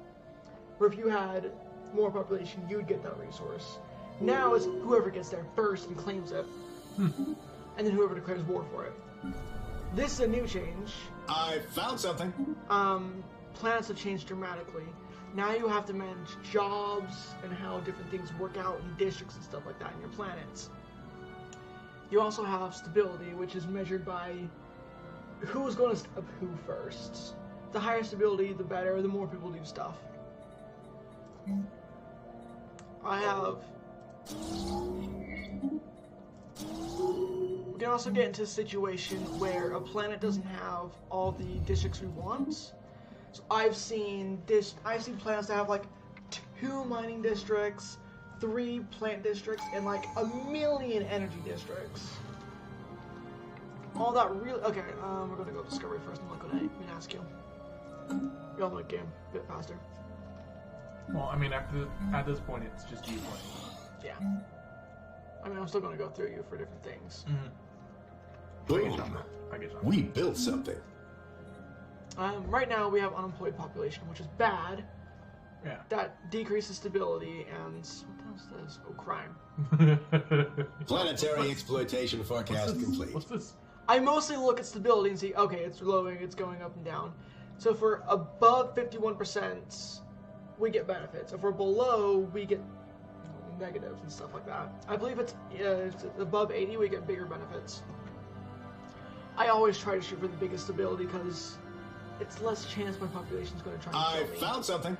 Speaker 1: Or if you had more population, you'd get that resource. Now it's whoever gets there first and claims it, and then whoever declares war for it. This is a new change.
Speaker 4: I found something.
Speaker 1: Planets have changed dramatically. Now you have to manage jobs and how different things work out in districts and stuff like that in your planets. You also have stability, which is measured by who's going to step who first. The higher stability, the better, the more people do stuff. I have... We can also get into a situation where a planet doesn't have all the districts we want. So I've seen planets that have like 2 mining districts, 3 plant districts, and like 1 million energy districts. All that really... Okay, we're going to go Discovery first. I'm not going to even ask you. You'll make game a bit faster.
Speaker 2: Well, I mean, at this point, it's just you playing.
Speaker 1: Yeah. I mean, I'm still going to go through you for different things.
Speaker 4: Boom. We built something.
Speaker 1: Right now, we have unemployed population, which is bad.
Speaker 2: Yeah.
Speaker 1: That decreases stability and... What else is this? Oh, crime.
Speaker 4: Planetary exploitation forecast complete.
Speaker 2: What's this?
Speaker 1: I mostly look at stability and see, okay, it's lowering, it's going up and down. So for above 51%, we get benefits. If we're below, we get negatives and stuff like that. I believe it's above 80, we get bigger benefits. I always try to shoot for the biggest stability because it's less chance my population's going to try and kill me.
Speaker 4: I found something.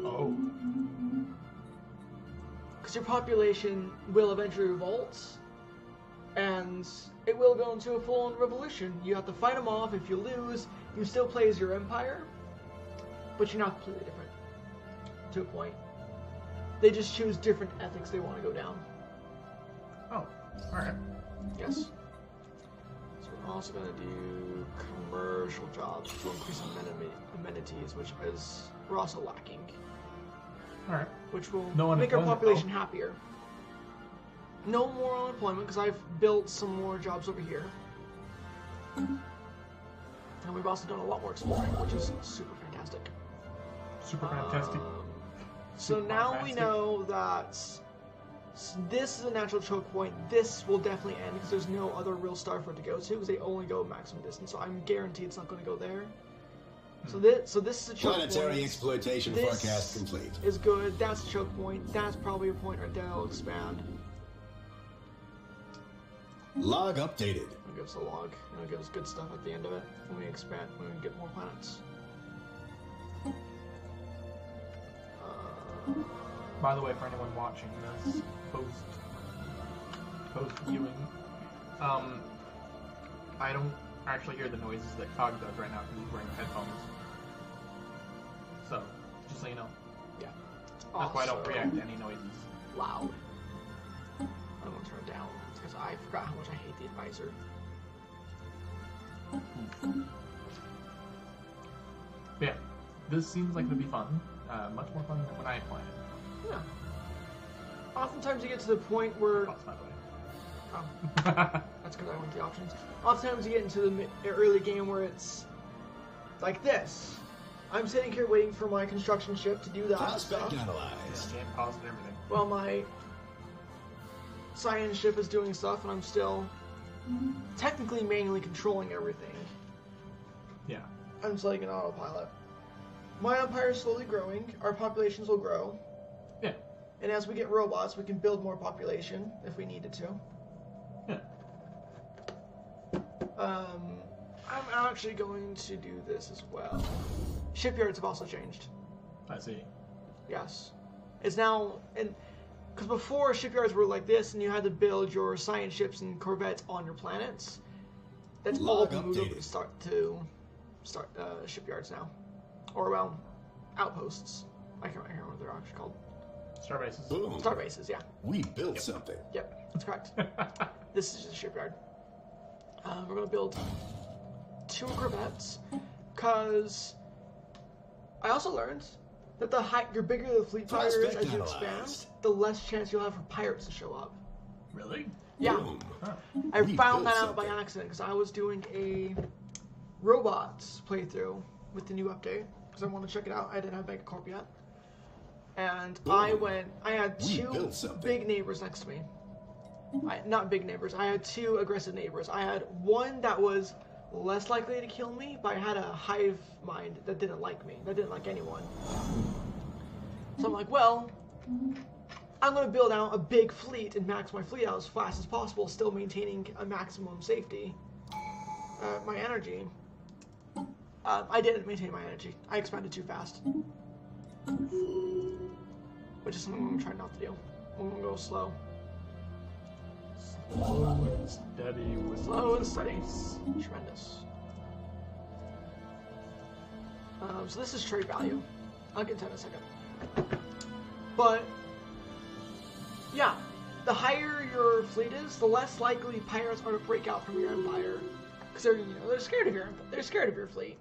Speaker 2: Oh.
Speaker 1: Because your population will eventually revolt, and it will go into a full-on revolution. You have to fight them off. If you lose, you still play as your empire, but you're not completely different, to a point. They just choose different ethics they want to go down.
Speaker 2: Oh, alright.
Speaker 1: Yes. So we're also going to do commercial jobs to increase amenities, which we're also lacking.
Speaker 2: Alright.
Speaker 1: Which will make our population happier. No more unemployment, because I've built some more jobs over here. And we've also done a lot more exploring, which is super fantastic.
Speaker 2: Super fantastic.
Speaker 1: So now we know that this is a natural choke point. This will definitely end because there's no other real star for it to go to because they only go maximum distance. So I'm guaranteed it's not going to go there. So this is a choke point.
Speaker 4: Planetary exploitation forecast complete.
Speaker 1: Is good. That's a choke point. That's probably a point right there. I'll expand.
Speaker 4: Log updated.
Speaker 1: It'll give us a log. It'll give us good stuff at the end of it when we expand. When we get more planets.
Speaker 2: By the way, for anyone watching this post viewing, I don't actually hear the noises that COG does right now because he's wearing headphones. So, just so you know.
Speaker 1: Yeah.
Speaker 2: That's why I don't react to any noises.
Speaker 1: Loud. wiser.
Speaker 2: Yeah, this seems like it'll be fun. Much more fun than when I play it.
Speaker 1: Yeah. Oftentimes you get to the point where...
Speaker 2: By the way.
Speaker 1: Oh. That's because I went the options. Oftentimes you get into the early game where it's like this. I'm sitting here waiting for my construction ship to do that
Speaker 4: Prospect
Speaker 1: stuff.
Speaker 4: analyzed.
Speaker 2: Can't pause and everything.
Speaker 1: While my science ship is doing stuff, and I'm still technically manually controlling everything.
Speaker 2: Yeah.
Speaker 1: I'm just like an autopilot. My empire is slowly growing. Our populations will grow.
Speaker 2: Yeah.
Speaker 1: And as we get robots, we can build more population if we needed to.
Speaker 2: Yeah.
Speaker 1: I'm actually going to do this as well. Shipyards have also changed.
Speaker 2: I see.
Speaker 1: Yes. It's now... Because before, shipyards were like this, and you had to build your science ships and corvettes on your planets. That's all been moved over to start shipyards now. Or, well, outposts. I can't remember what they're actually called.
Speaker 2: Star bases.
Speaker 4: Boom.
Speaker 1: Star bases, yeah.
Speaker 4: We built something.
Speaker 1: Yep, that's correct. This is just a shipyard. We're going to build 2 corvettes, because I also learned that the bigger the fleet size is as you expand, the less chance you'll have for pirates to show up.
Speaker 2: Really?
Speaker 1: Yeah.
Speaker 4: Boom.
Speaker 1: I
Speaker 4: We
Speaker 1: found
Speaker 4: built
Speaker 1: that out by
Speaker 4: something.
Speaker 1: accident, because I was doing a robots playthrough with the new update, because I wanted to check it out. I didn't have Megacorp yet. And
Speaker 4: Boom.
Speaker 1: I had
Speaker 4: We
Speaker 1: 2
Speaker 4: built something.
Speaker 1: big neighbors next to me. Not big neighbors, I had 2 aggressive neighbors. I had one that was less likely to kill me, but I had a hive mind that didn't like me, that didn't like anyone. So I'm like, well, I'm going to build out a big fleet and max my fleet out as fast as possible, still maintaining a maximum safety. My energy. I didn't maintain my energy. I expanded too fast. Which is something I'm going to try not to do. I'm going to go slow.
Speaker 2: Slow and steady with
Speaker 1: Slow and steady.
Speaker 2: space.
Speaker 1: Tremendous. So this is trade value. I'll get to that in a second. But, yeah, the higher your fleet is, the less likely pirates are to break out from your empire, because they're scared of your fleet.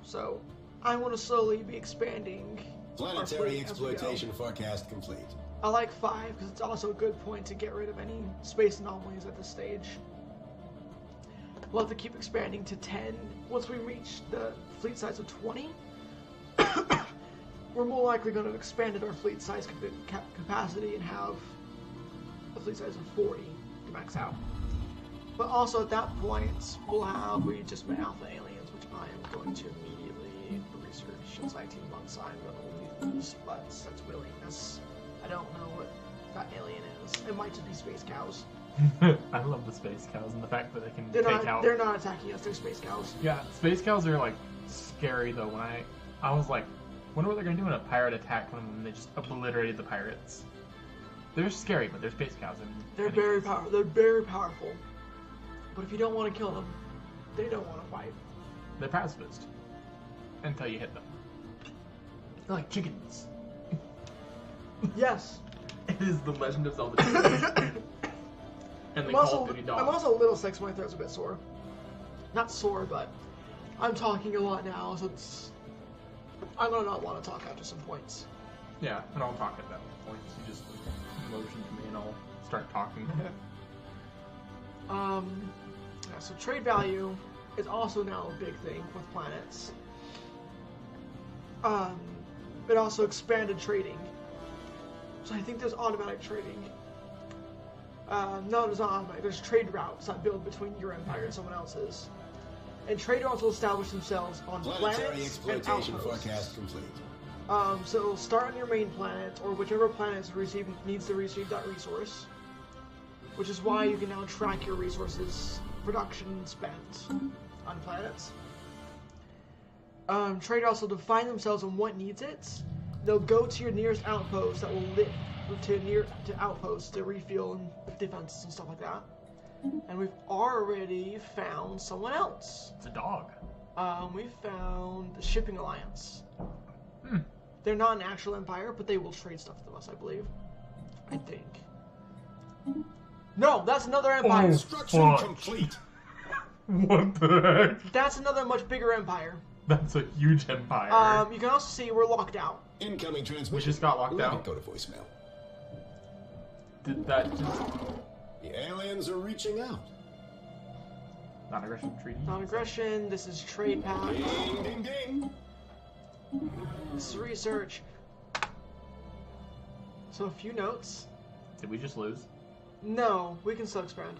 Speaker 1: So, I want to slowly be expanding.
Speaker 4: Planetary exploitation forecast complete.
Speaker 1: I like 5 because it's also a good point to get rid of any space anomalies at this stage. We'll have to keep expanding to 10. Once we reach the fleet size of 20, we're more likely going to have expanded our fleet size capacity and have a fleet size of 40 to max out. But also at that point, we just met Alpha Aliens, which I am going to immediately research. It's 19 months, I'm going to lose, but that's willingness. I don't know what that alien is. It might just be space cows.
Speaker 2: I love the space cows and the fact that they can
Speaker 1: They're
Speaker 2: take out...
Speaker 1: They're not attacking us, they're space cows.
Speaker 2: Yeah, space cows are, like, scary, though. When I was like, wonder what they're going to do when a pirate attacked one of them and they just obliterated the pirates. They're scary, but they're space cows. And
Speaker 1: They're very powerful. They're very powerful. But if you don't want to kill them, they don't want to fight.
Speaker 2: They're pacifist. Until you hit them. They're like chickens.
Speaker 1: Yes.
Speaker 2: It is the Legend of Zelda. And the Call of Duty dog.
Speaker 1: I'm also a little sick, so my throat's a bit sore. Not sore, but I'm talking a lot now, so I'm gonna not want to talk after some points.
Speaker 2: Yeah, and I'll talk at that point. You just motion to me and I'll start talking.
Speaker 1: Yeah, so trade value is also now a big thing with planets. It also expanded trading. So I think there's automatic trading. No, there's not automatic. There's trade routes that build between your empire and someone else's. And trade routes will establish themselves on
Speaker 4: Planetary
Speaker 1: planets and
Speaker 4: exploitation
Speaker 1: outposts.
Speaker 4: forecast complete.
Speaker 1: So it'll start on your main planet, or whichever planet needs to receive that resource. Which is why you can now track your resources production spent on planets. Trade routes will define themselves on what needs it. They'll go to your nearest outpost that will to outposts to refuel and defenses and stuff like that. And we've already found someone else.
Speaker 2: It's a dog.
Speaker 1: We found the Shipping Alliance. They're not an actual empire, but they will trade stuff with us, I believe. I think. No, that's another empire.
Speaker 4: Construction complete.
Speaker 2: What the heck?
Speaker 1: That's another much bigger empire.
Speaker 2: That's a huge empire.
Speaker 1: You can also see we're locked out.
Speaker 4: Incoming transmission.
Speaker 2: We just got locked
Speaker 4: Let
Speaker 2: out.
Speaker 4: it go to voicemail.
Speaker 2: Did that just...
Speaker 4: The aliens are reaching out.
Speaker 2: Non-aggression treaty?
Speaker 1: Non-aggression, this is trade pact.
Speaker 4: Ding, ding, ding.
Speaker 1: This is research. So a few notes.
Speaker 2: Did we just lose?
Speaker 1: No, we can still expand.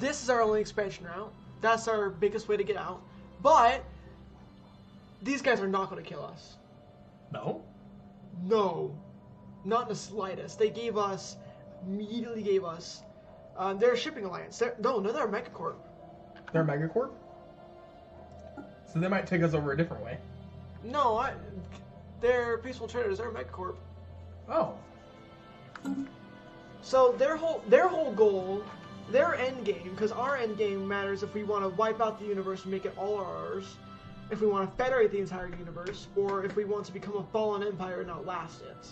Speaker 1: This is our only expansion route. That's our biggest way to get out. But these guys are not going to kill us.
Speaker 2: No?
Speaker 1: No. Not in the slightest. They immediately gave us, they're a shipping alliance. They're a megacorp.
Speaker 2: They're a megacorp? So they might take us over a different way.
Speaker 1: No, they're peaceful traders. They're a megacorp.
Speaker 2: Oh.
Speaker 1: So their whole goal, their end game, because our end game matters if we want to wipe out the universe and make it all ours, if we want to federate the entire universe, or if we want to become a fallen empire and outlast it.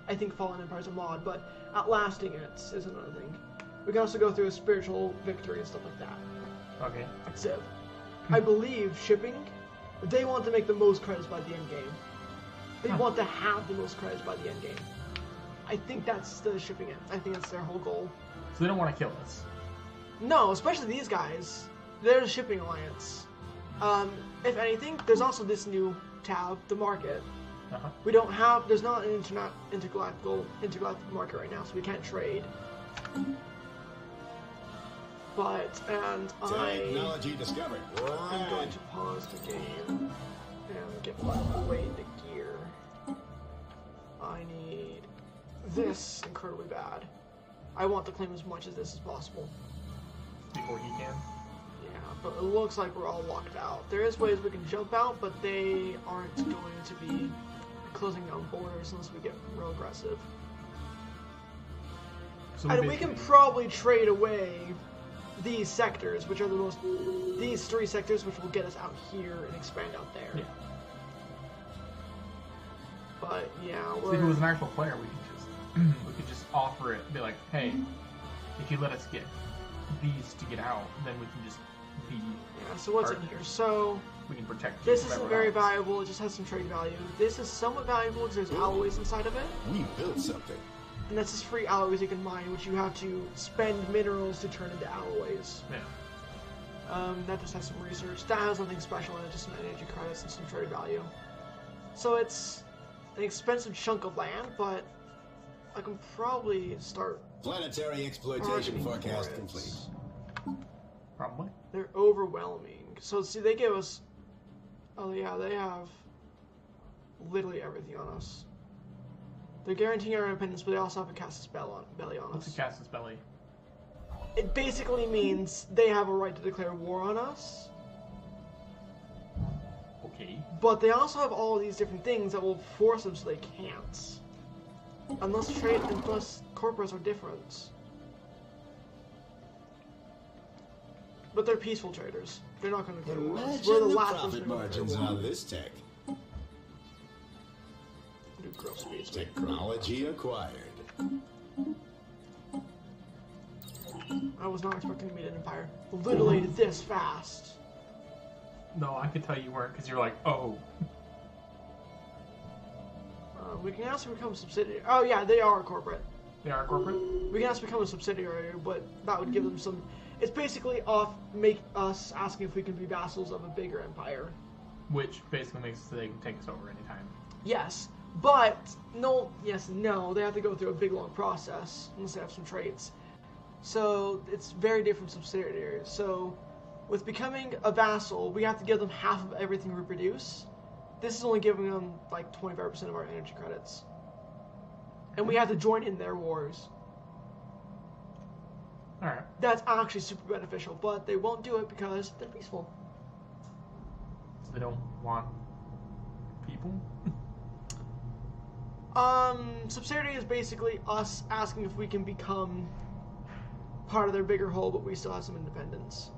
Speaker 1: I think fallen empire is a mod, but outlasting it is another thing. We can also go through a spiritual victory and stuff like that.
Speaker 2: Okay.
Speaker 1: So, I believe shipping, they want to make the most credits by the end game. They want to have the most credits by the end game. I think that's the shipping end. I think that's their whole goal.
Speaker 2: So they don't want to kill us.
Speaker 1: No, especially these guys. They're the shipping alliance. If anything, there's also this new tab, the market.
Speaker 2: Uh-huh.
Speaker 1: There's not an intergalactic market right now, so we can't trade.
Speaker 4: Technology discovered.
Speaker 1: I'm going to pause the game and get my way into gear. I need this incredibly bad. I want to claim as much of this as possible.
Speaker 2: Before he can?
Speaker 1: Yeah, but it looks like we're all locked out. There is ways we can jump out, but they aren't going to be closing down borders unless we get real aggressive.
Speaker 2: So
Speaker 1: and we can probably trade away these sectors, which are these 3 sectors, which will get us out here and expand out there.
Speaker 2: Yeah.
Speaker 1: But yeah,
Speaker 2: so if it was an actual player, we could just offer it, be like, hey, if you let us get these to get out, then we can just be.
Speaker 1: Yeah. So what's in here? So
Speaker 2: we can protect.
Speaker 1: This isn't very valuable. It just has some trade value. This is somewhat valuable because there's alloys inside of it.
Speaker 4: We built something.
Speaker 1: And that's just free alloys you can mine, which you have to spend minerals to turn into alloys.
Speaker 2: Yeah.
Speaker 1: That just has some research. That has nothing special in it, just some energy credits and some trade value. So it's an expensive chunk of land, but I can probably start.
Speaker 4: Planetary exploitation forecast complete.
Speaker 2: Probably.
Speaker 1: They're overwhelming. So see, they give us. Oh yeah, they have literally everything on us. They're guaranteeing our independence, but they also have a Casus Belli on us.
Speaker 2: What's a Casus Belli?
Speaker 1: It basically means they have a right to declare war on us.
Speaker 2: Okay.
Speaker 1: But they also have all of these different things that will force them so they can't. Unless corporates are different. But they're peaceful traders. They're not going to kill us.
Speaker 4: Imagine
Speaker 1: We're the
Speaker 4: the
Speaker 1: last
Speaker 4: profit margins on this tech. Technology acquired.
Speaker 1: I was not expecting to meet an empire. Literally this fast.
Speaker 2: No, I could tell you weren't because you're like, oh.
Speaker 1: We can also become a subsidiary. Oh yeah, they are corporate.
Speaker 2: They are corporate?
Speaker 1: We can also become a subsidiary, but that would give them some. It's basically make us asking if we can be vassals of a bigger empire.
Speaker 2: Which basically makes it so they can take us over anytime.
Speaker 1: Yes, but no. Yes, no. They have to go through a big long process unless they have some traits. So it's very different subsidiaries. So with becoming a vassal, we have to give them half of everything we produce. This is only giving them like 25% of our energy credits. And we have to join in their wars.
Speaker 2: Alright.
Speaker 1: That's actually super beneficial, but they won't do it because they're peaceful.
Speaker 2: So they don't want people?
Speaker 1: Subsidiary is basically us asking if we can become part of their bigger whole, but we still have some independence.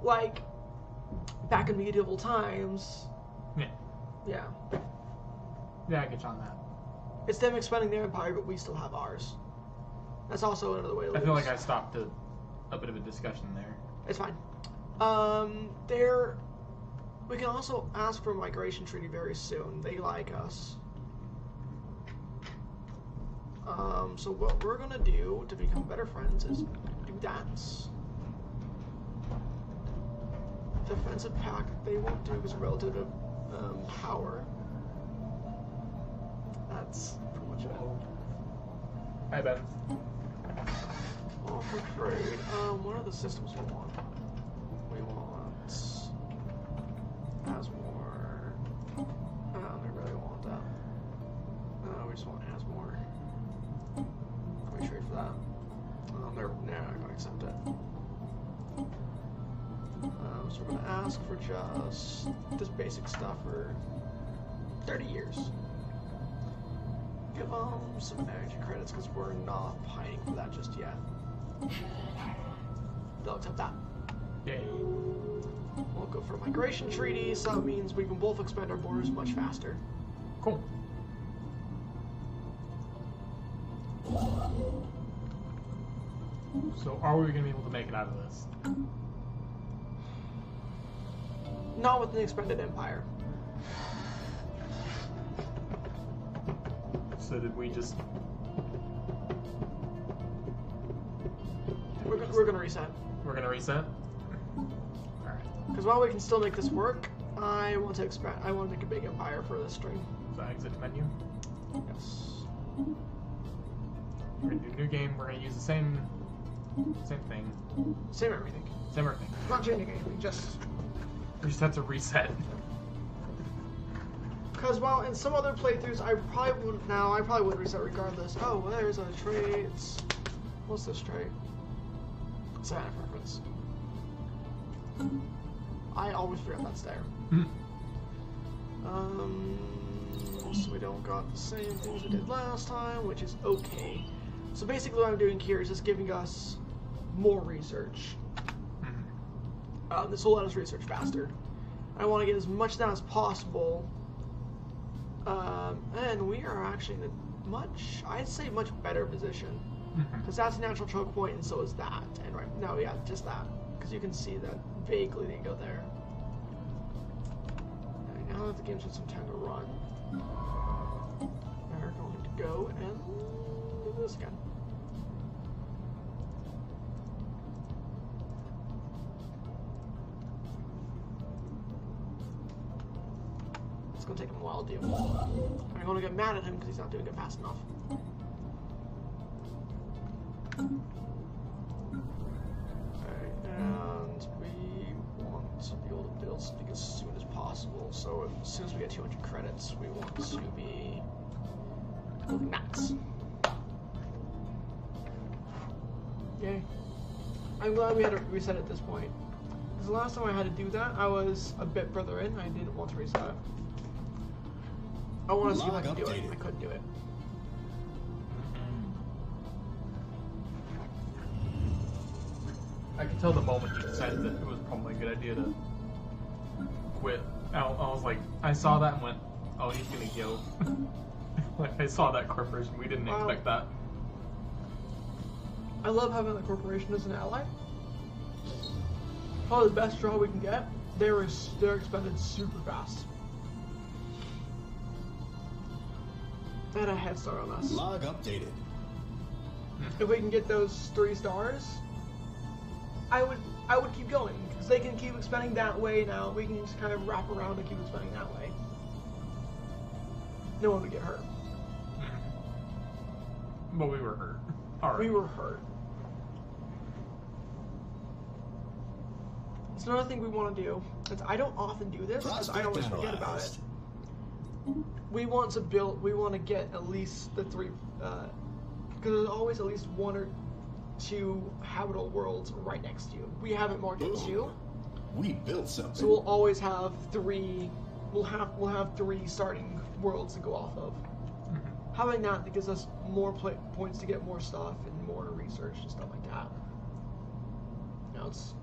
Speaker 1: Like, back in medieval times.
Speaker 2: Yeah.
Speaker 1: Yeah.
Speaker 2: Yeah, I get you on that.
Speaker 1: It's them expanding their empire, but we still have ours. That's also another way to lose.
Speaker 2: I feel like I stopped a bit of a discussion there.
Speaker 1: It's fine. We can also ask for a migration treaty very soon. They like us. So what we're gonna do to become better friends is do that. Defensive pact they won't do because relative to power. That's pretty much it.
Speaker 2: I bet.
Speaker 1: Oh, for trade. What are the systems we want? We want Asmore. They really want that. No, we just want Asmore. Can we trade for that? They're not gonna accept it. So we're gonna ask for just this basic stuff for 30 years. Give them some energy credits because we're not pining for that just yet. They'll accept that.
Speaker 2: Yay.
Speaker 1: We'll go for a migration treaty, so that means we can both expand our borders much faster.
Speaker 2: Cool. So are we going to be able to make it out of this?
Speaker 1: Not with an expanded empire.
Speaker 2: So did we just...
Speaker 1: We're gonna reset.
Speaker 2: We're gonna reset? Alright.
Speaker 1: Because while we can still make this work, I want to expand. I want to make a big empire for this string.
Speaker 2: So exit menu?
Speaker 1: Yes.
Speaker 2: We're gonna do new game, we're gonna use the same thing.
Speaker 1: Same everything.
Speaker 2: Same everything.
Speaker 1: Not changing anything, just...
Speaker 2: We just have to reset.
Speaker 1: Because while in some other playthroughs, I probably would reset regardless. Oh, well, there's a trait. What's this trait? Savannah preference. I always forget that's there. So we don't got the same things we did last time, which is okay. So basically what I'm doing here is just giving us more research. This will let us research faster. I want to get as much done as possible. And we are actually in a I'd say much better position. Because that's a natural choke point, and so is that. And right now, yeah, just that. Because you can see that vaguely they go there. Alright, now that the game's had some time to run, we're going to go and do this again. It's going to take him a while to do. I'm going to get mad at him because he's not doing it fast enough. Alright, and we want to be able to build something as soon as possible. So as soon as we get 200 credits, we want to be building max. Yay. I'm glad we had to reset at this point. Because the last time I had to do that, I was a bit further in. I didn't want to reset. I want to see if I can do it. I couldn't do it.
Speaker 2: I could tell the moment you decided that it was probably a good idea to quit. I was like, I saw that and went, oh, he's gonna go. Like, I saw that corporation. We didn't expect that.
Speaker 1: I love having the corporation as an ally. Probably the best draw we can get. They're expended super fast. They had a head start on us.
Speaker 4: Log updated.
Speaker 1: If we can get those 3 stars, I would keep going because they can keep expanding that way. Now we can just kind of wrap around and keep expanding that way. No one would get hurt.
Speaker 2: But we were hurt. All right. We
Speaker 1: were hurt. It's another thing we want to do. I don't often do this because I always forget about it. We want to build. We want to get at least the 3, because there's always at least 1 or 2 habitable worlds right next to you. We haven't marked it 2.
Speaker 4: We built something.
Speaker 1: So we'll always have 3. We'll have 3 starting worlds to go off of. Having that gives us more points to get more stuff and more research and stuff like that. Now it's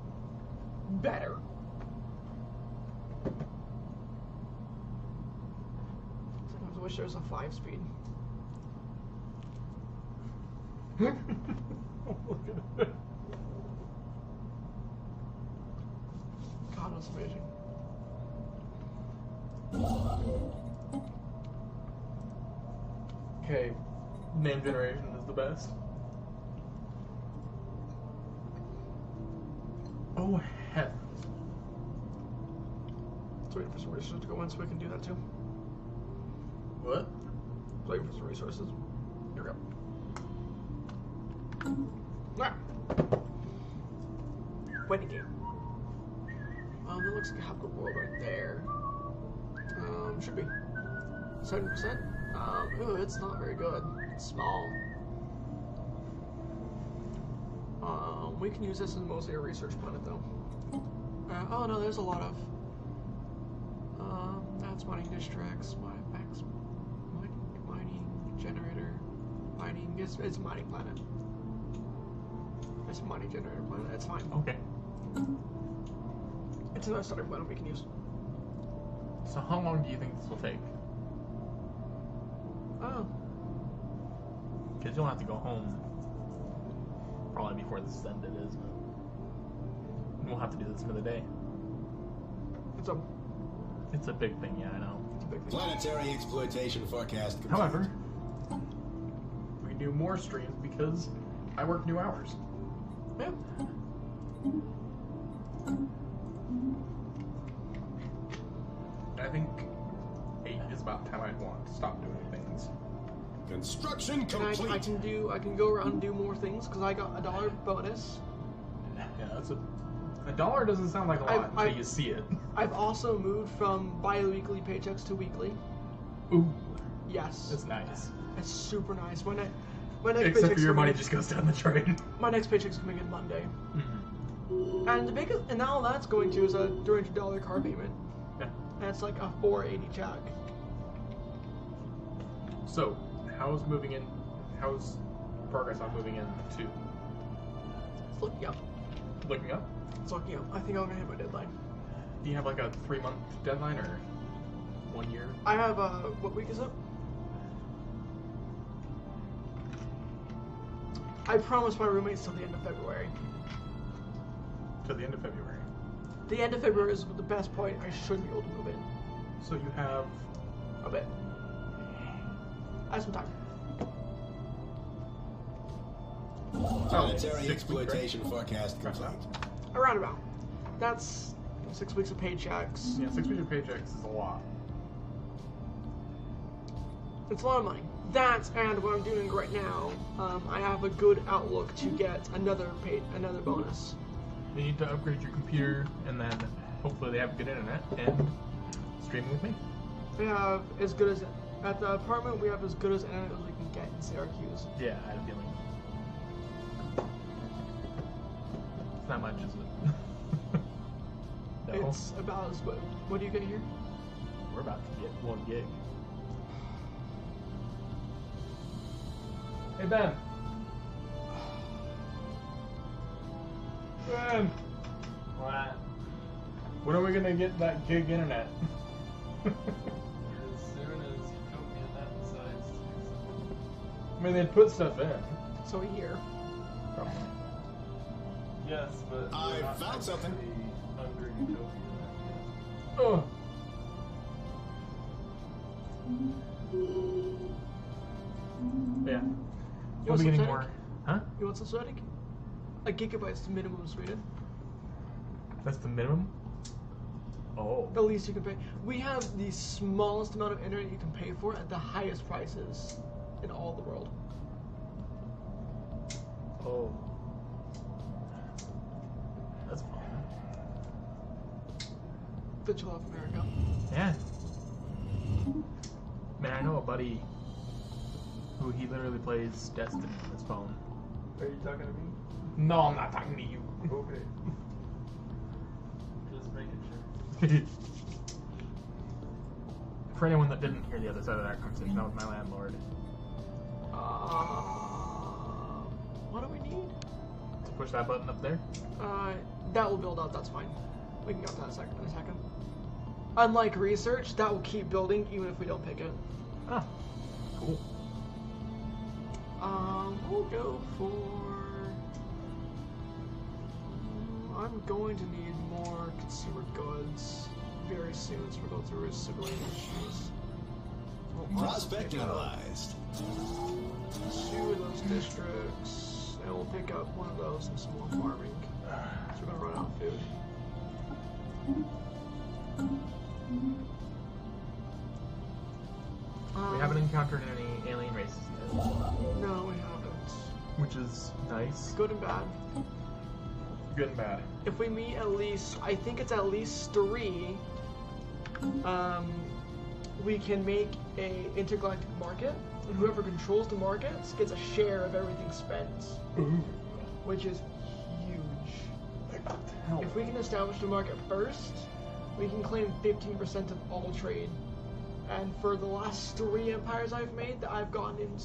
Speaker 1: better. Sometimes I wish there was a 5-speed.
Speaker 2: Look at it.
Speaker 1: God, that's amazing.
Speaker 2: Okay, name generation is the best. Oh, heavens.
Speaker 1: Let's wait for some resources to go in so we can do that too.
Speaker 2: What?
Speaker 1: Wait for some resources. Here we go. Ah. Waiting game. That looks like a half the world right there. Should be 70%. Ooh, it's not very good. It's small. We can use this as mostly a research planet, though. Oh no, there's a lot of. That's mining districts, mining generator, mining. It's a mining planet. It's a mining generator planet. It's fine.
Speaker 2: Okay.
Speaker 1: It's another starting planet we can use.
Speaker 2: So how long do you think this will take?
Speaker 1: Oh.
Speaker 2: Because you'll have to go home probably before this is ended, isn't it? We'll have to do this another day. It's a big thing, yeah, I know.
Speaker 1: It's a big thing.
Speaker 4: Planetary exploitation forecast complete.
Speaker 2: However, we can do more streams because I work new hours.
Speaker 1: Yeah.
Speaker 2: I think 8 is about the time I'd want to stop doing things.
Speaker 4: Construction complete.
Speaker 1: I can go around and do more things because I got $1 bonus.
Speaker 2: Yeah, that's $1 doesn't sound like a lot until you see it.
Speaker 1: I've also moved from bi-weekly paychecks to weekly.
Speaker 2: Ooh.
Speaker 1: Yes.
Speaker 2: That's nice.
Speaker 1: That's super nice. My next
Speaker 2: Except for your money just goes down the drain.
Speaker 1: My next paycheck's coming in Monday.
Speaker 2: Mm-hmm.
Speaker 1: And the biggest, and all that's going to is a $300 car payment.
Speaker 2: Yeah.
Speaker 1: And it's like a $480 check.
Speaker 2: So, how's progress on moving in to?
Speaker 1: It's looking up.
Speaker 2: Looking up?
Speaker 1: It's looking up. I think I'm gonna hit my deadline.
Speaker 2: Do you have like a 3-month deadline or 1 year?
Speaker 1: I have what week is it? I promised my roommates till the end of February.
Speaker 2: Till the end of February.
Speaker 1: The end of February is the best point I should be able to move in.
Speaker 2: So you have
Speaker 1: a bit. I have some time.
Speaker 4: Planetary exploitation forecast complete.
Speaker 1: Around about. That's 6 weeks of paychecks.
Speaker 2: Yeah, 6 weeks of paychecks is a lot.
Speaker 1: It's a lot of money. That and what I'm doing right now, I have a good outlook to get another bonus.
Speaker 2: You need to upgrade your computer, and then hopefully they have good internet and stream with me.
Speaker 1: We have as good as at the apartment. We have as good as internet as we can get in Syracuse.
Speaker 2: Yeah, I had a feeling. It's not much, is it? No.
Speaker 1: It's about as what? What are you getting here?
Speaker 2: We're about to get 1 gig. Hey Ben. Ben. What? When are we gonna get that gig internet?
Speaker 10: As soon as Utopia Net decides to do something.
Speaker 2: I mean, they'd put stuff in.
Speaker 1: So a year.
Speaker 2: Probably.
Speaker 10: Yes, but
Speaker 4: I found something.
Speaker 10: Under Utopia Net.
Speaker 2: Oh. Yeah.
Speaker 1: You want
Speaker 2: We'll be getting
Speaker 1: some
Speaker 2: more.
Speaker 1: static?
Speaker 2: Huh?
Speaker 1: You want some static? A gigabyte's the minimum in Sweden.
Speaker 2: That's the minimum? Oh.
Speaker 1: The least you can pay. We have the smallest amount of internet you can pay for at the highest prices in all the world.
Speaker 2: Oh. That's fun.
Speaker 1: That you love America.
Speaker 2: Yeah. Man, I know a buddy who he literally plays Destiny on his phone.
Speaker 10: Are you talking to me?
Speaker 2: No, I'm not talking to you.
Speaker 10: Okay. Just making sure.
Speaker 2: For anyone that didn't hear the other side of that conversation, that was my landlord.
Speaker 1: What do we need?
Speaker 2: To push that button up there?
Speaker 1: That will build out, that's fine. We can go to that in a second. Unlike research, that will keep building even if we don't pick it.
Speaker 2: Oh, cool.
Speaker 1: We'll go for... I'm going to need more consumer goods very soon, so we're going through civilian issues.
Speaker 4: Prospect analyzed.
Speaker 1: 2 of those districts, and we'll pick up one of those and some more farming. So we're gonna run out of food.
Speaker 2: We haven't encountered any alien races yet.
Speaker 1: No, we haven't.
Speaker 2: Which is nice.
Speaker 1: Good and bad.
Speaker 2: Good and bad.
Speaker 1: If we meet at least, I think it's at least 3, we can make a intergalactic market, and whoever controls the markets gets a share of everything spent.
Speaker 2: Ooh.
Speaker 1: Which is huge. If we can establish the market first, we can claim 15% of all trade. And for the last 3 empires I've made that I've gotten in,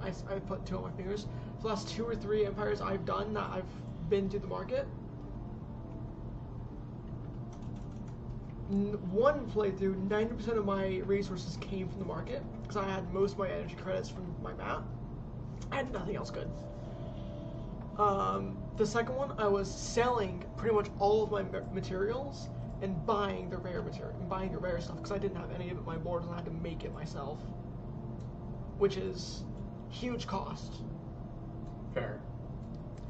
Speaker 1: I put 2 on my fingers. For the last 2 or 3 empires I've done that I've been to the market, one playthrough, 90% of my resources came from the market because I had most of my energy credits from my map. I had nothing else good. The second one, I was selling pretty much all of my materials and buying the rare material, buying the rare stuff because I didn't have any of it on my board and I had to make it myself, which is huge cost.
Speaker 2: Fair.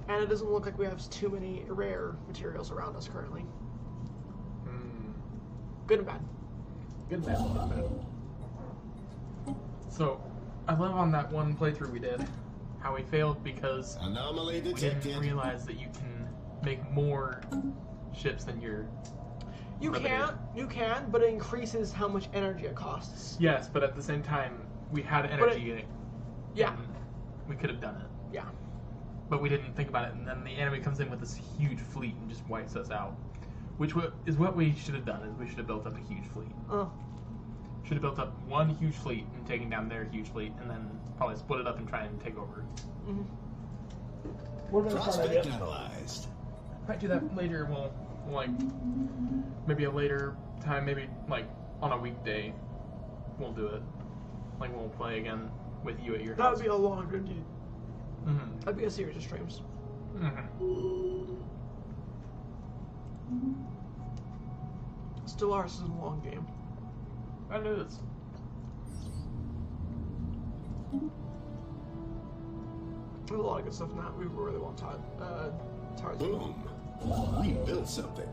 Speaker 1: And it doesn't look like we have too many rare materials around us currently. Good and bad.
Speaker 2: Good and bad. Good and bad. So, I love on that one playthrough we did how we failed because
Speaker 4: anomaly
Speaker 2: we didn't realize that you can make more ships than your.
Speaker 1: You can, but it increases how much energy it costs.
Speaker 2: Yes, but at the same time, we had energy in it.
Speaker 1: Yeah.
Speaker 2: We could have done it.
Speaker 1: Yeah.
Speaker 2: But we didn't think about it, and then the enemy comes in with this huge fleet and just wipes us out. Which is what we should have done, is we should have built up a huge fleet. Should have built up one huge fleet and taken down their huge fleet, and then probably split it up and try and take over.
Speaker 4: Prospect analyzed.
Speaker 2: Might do that later. Well, like, maybe a later time, maybe like on a weekday, we'll do it. Like, we'll play again with you at your house.
Speaker 1: That would be a longer indeed. That'd be a series of streams. Stellaris is a long game.
Speaker 2: That is.
Speaker 1: There's a lot of good stuff in that. We really want Tarzan.
Speaker 4: Boom. We built something.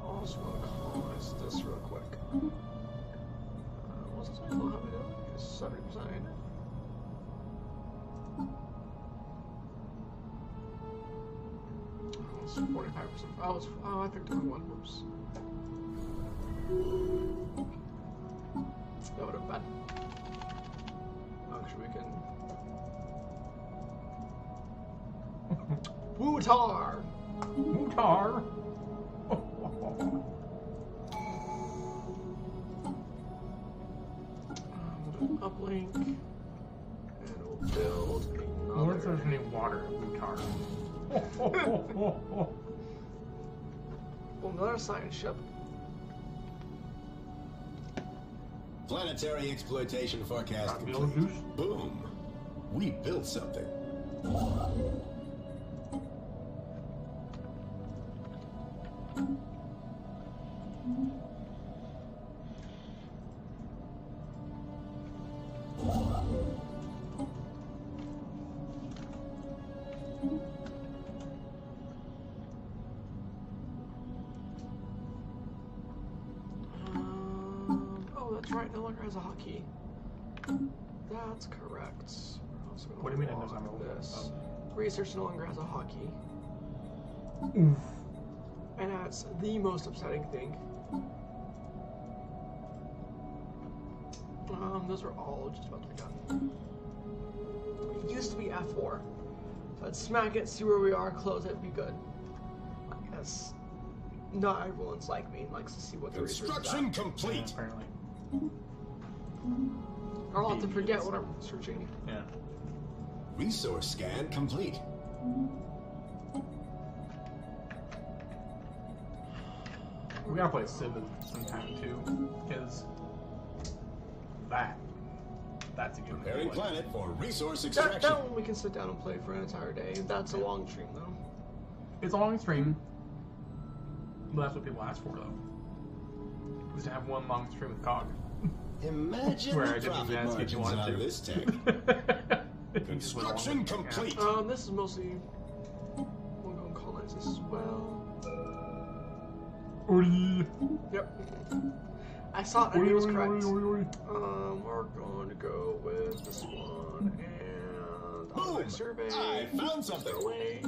Speaker 1: I'll just want to colonize this real quick. What's this one? How many? It's 70%. It's 45%. Oh, I picked only one. Oops. That would have been. Actually, we can. Wootar!
Speaker 2: Wootar!
Speaker 1: We'll do an uplink. And we'll build another.
Speaker 2: I wonder if there's any water in Wootar.
Speaker 1: Well, another science ship.
Speaker 4: Planetary exploitation forecast complete. Boom. We built something.
Speaker 1: That's right, no longer has a hotkey. That's correct.
Speaker 2: What do you mean it doesn't have
Speaker 1: this? Research no longer has a hotkey.
Speaker 2: Oof.
Speaker 1: And that's the most upsetting thing. Those are all just about to be done. It used to be F4. So I'd smack it, see where we are, close it, be good. I guess not everyone's like me and likes to see what the research is at.
Speaker 4: Construction complete.
Speaker 2: Yeah, apparently.
Speaker 1: I'll have to forget what I'm searching.
Speaker 2: Yeah.
Speaker 4: Resource scan complete.
Speaker 2: We gotta play Civ sometime too, because That's a good
Speaker 4: Preparing
Speaker 2: one.
Speaker 4: planet for resource extraction.
Speaker 1: That one we can sit down and play for an entire day. That's a long stream, though.
Speaker 2: It's a long stream. But that's what people ask for, though. Is to have one long stream with COG.
Speaker 4: Imagine
Speaker 2: Where
Speaker 4: the
Speaker 2: I didn't
Speaker 4: profit
Speaker 2: even ask if you
Speaker 4: margins
Speaker 2: wanted
Speaker 4: out
Speaker 2: to.
Speaker 4: of this tech. Construction complete.
Speaker 1: This is mostly. We'll go and colonize this as well. Yep. I saw it. I knew it was correct. We're going to go with this one and
Speaker 4: Boom!
Speaker 1: survey.
Speaker 4: I found something.
Speaker 1: Away.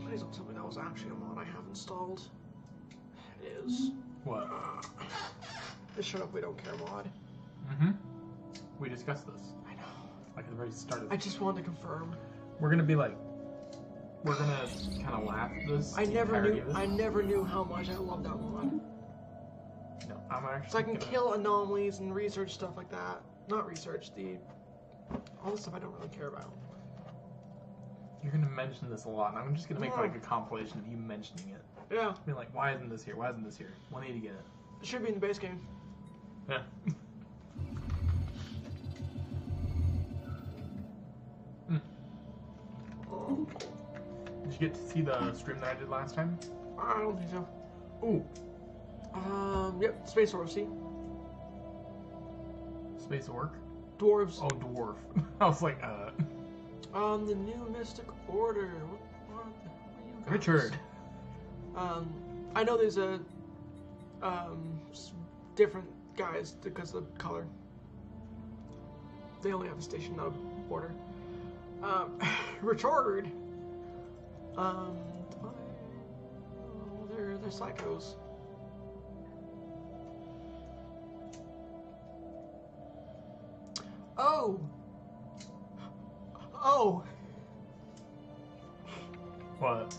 Speaker 1: Please don't tell me that was actually a mod I have installed. It is.
Speaker 2: What?
Speaker 1: The shut up, we don't care mod.
Speaker 2: Mm-hmm. We discussed this.
Speaker 1: I know.
Speaker 2: Like at the very start of
Speaker 1: I just wanted to confirm.
Speaker 2: We're gonna be like, we're gonna kind of laugh at this.
Speaker 1: I never knew how much I love that mod.
Speaker 2: No, I'm actually.
Speaker 1: So I can kill anomalies and research stuff like that. Not research, all the stuff I don't really care about.
Speaker 2: You're gonna mention this a lot, and I'm just gonna make like a compilation of you mentioning it.
Speaker 1: Yeah.
Speaker 2: Being like, why isn't this here? Why isn't this here? We need to get it.
Speaker 1: It should be in the base game.
Speaker 2: Yeah.
Speaker 1: Oh.
Speaker 2: Did you get to see the stream that I did last time?
Speaker 1: I don't think so.
Speaker 2: Ooh.
Speaker 1: Yep, Space Orc,
Speaker 2: Space Orc?
Speaker 1: Dwarves.
Speaker 2: Oh, dwarf. I was like,
Speaker 1: The new Mystic Order. What are you guys?
Speaker 2: Richard.
Speaker 1: I know there's different guys because of color. They only have a station, not a border. Richard. They're psychos. Oh.
Speaker 2: What?